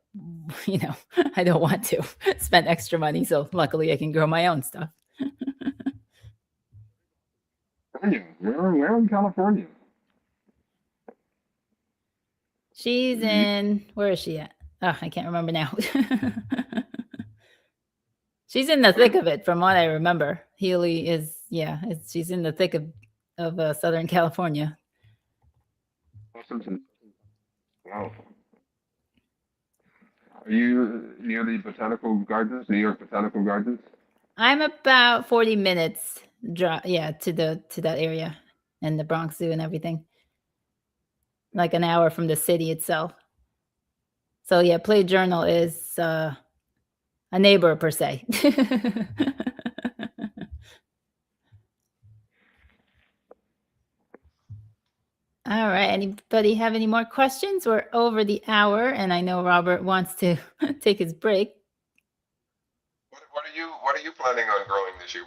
I don't want to spend extra money. So luckily I can grow my own stuff. Where in California? She's where is she at? Oh, I can't remember now. She's in the thick of it, from what I remember. Healy is, she's in the thick of Southern California. Wow. Are you near the botanical gardens, New York Botanical Gardens? I'm about 40 minutes drive, to that area, and the Bronx Zoo and everything. Like an hour from the city itself. So yeah, Play Journal is a neighbor per se. All right. Anybody have any more questions? We're over the hour, and I know Robert wants to take his break. What are you planning on growing this year?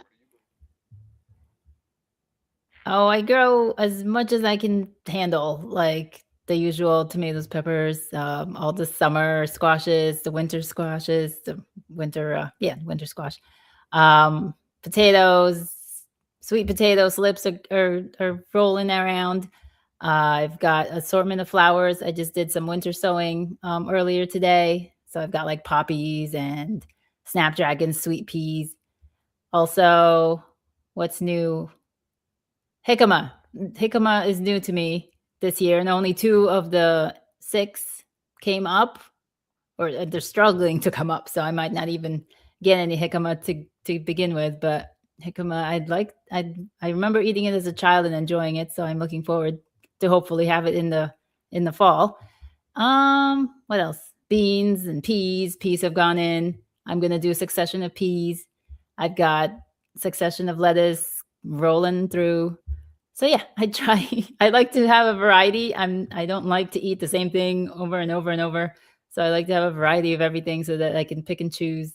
Oh, I grow as much as I can handle, like the usual tomatoes, peppers, all the summer squashes, the winter squashes, the winter squash, potatoes, sweet potato slips are rolling around. I've got assortment of flowers. I just did some winter sowing earlier today. So I've got like poppies and snapdragons, sweet peas. Also, what's new? Jicama. Jicama is new to me this year, and only 2 of the 6 came up, or they're struggling to come up. So I might not even get any jicama to begin with. But jicama, I remember eating it as a child and enjoying it. So I'm looking forward to hopefully have it in the fall. What else? Beans and peas. Peas have gone in. I'm gonna do a succession of peas. I've got succession of lettuce rolling through. So yeah, I like to have a variety. I don't like to eat the same thing over and over and over. So I like to have a variety of everything so that I can pick and choose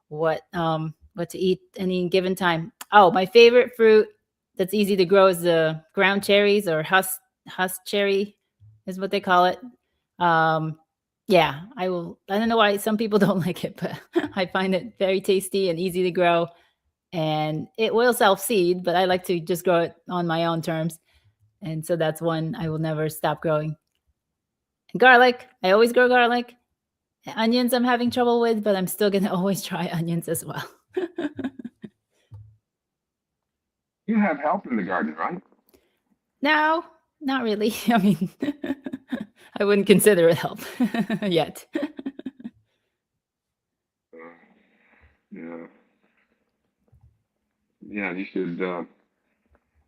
what to eat any given time. Oh, my favorite fruit that's easy to grow is the ground cherries, or husk cherry. is what they call it. Yeah, I don't know why some people don't like it, but I find it very tasty and easy to grow. And it will self-seed, but I like to just grow it on my own terms. And so that's one I will never stop growing. And garlic, I always grow garlic. Onions I'm having trouble with, but I'm still gonna always try onions as well. You have help in the garden, right? No, not really. I mean, I wouldn't consider it help yet. Yeah. Yeah, you should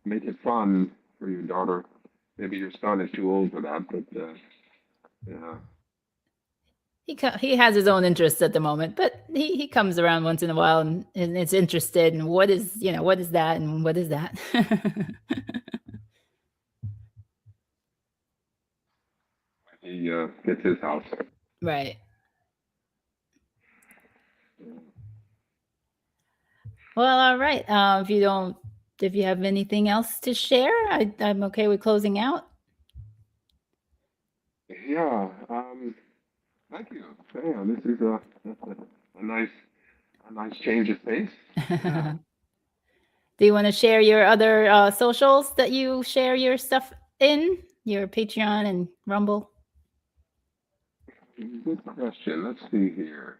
make it fun for your daughter. Maybe your son is too old for that, but yeah. He has his own interests at the moment, but he comes around once in a while and is interested in what is that and what is that. He gets his house. Right. Well, all right. If you have anything else to share, I'm okay with closing out. Yeah. Thank you. Yeah, this is a nice change of pace. Yeah. Do you want to share your other socials that you share your stuff in, your Patreon and Rumble? Good question. Let's see here.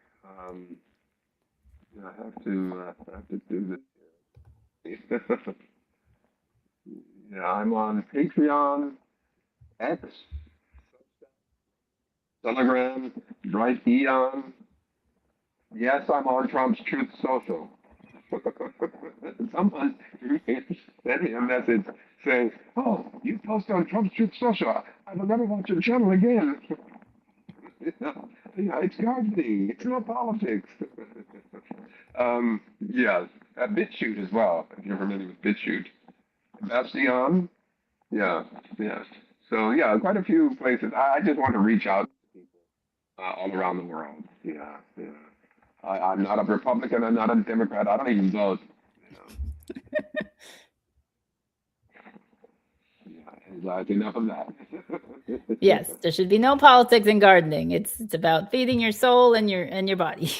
Yeah, I have to do this. Yeah, I'm on Patreon, X, Telegram, Bright Eon. Yes, I'm on Trump's Truth Social. Someone sent me a message saying, "Oh, you post on Trump's Truth Social. I will never watch your channel again." Yeah, it's gardening. It's not politics. Yes, BitChute as well. If you're familiar with BitChute, Bastion. Yeah, yeah. So yeah, quite a few places. I just want to reach out to people all around the world. Yeah, yeah. I'm not a Republican. I'm not a Democrat. I don't even vote. You know. Yeah, enough of that. Yes, there should be no politics in gardening. It's about feeding your soul and your body.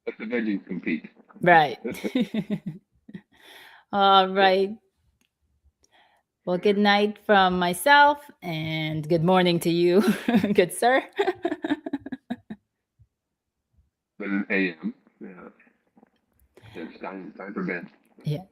Let the veggies compete. Right. All right. Well, good night from myself and good morning to you, good sir. 7 a.m. Yeah. It's time for bed. Yeah.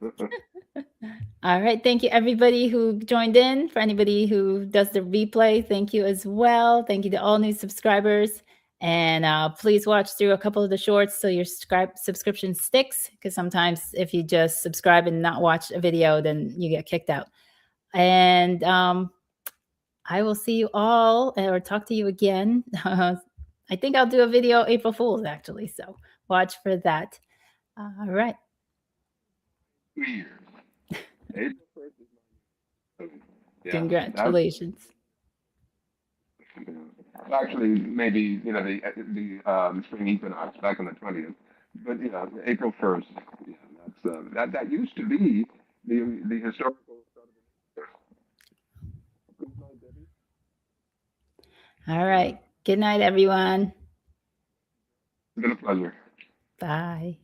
All right. Thank you, everybody who joined in. For anybody who does the replay, thank you as well. Thank you to all new subscribers. And please watch through a couple of the shorts so your subscription sticks. Because sometimes if you just subscribe and not watch a video, then you get kicked out. And I will see you all or talk to you again. I think I'll do a video April Fool's actually. So watch for that. All right. 2 years. April 1st is my yeah. Congratulations. Actually, maybe the spring equinox back on the 20th, but yeah, April 1st. Yeah, that used to be the historical start of the year. Good night, Debbie. All right. Good night, everyone. It's been a pleasure. Bye.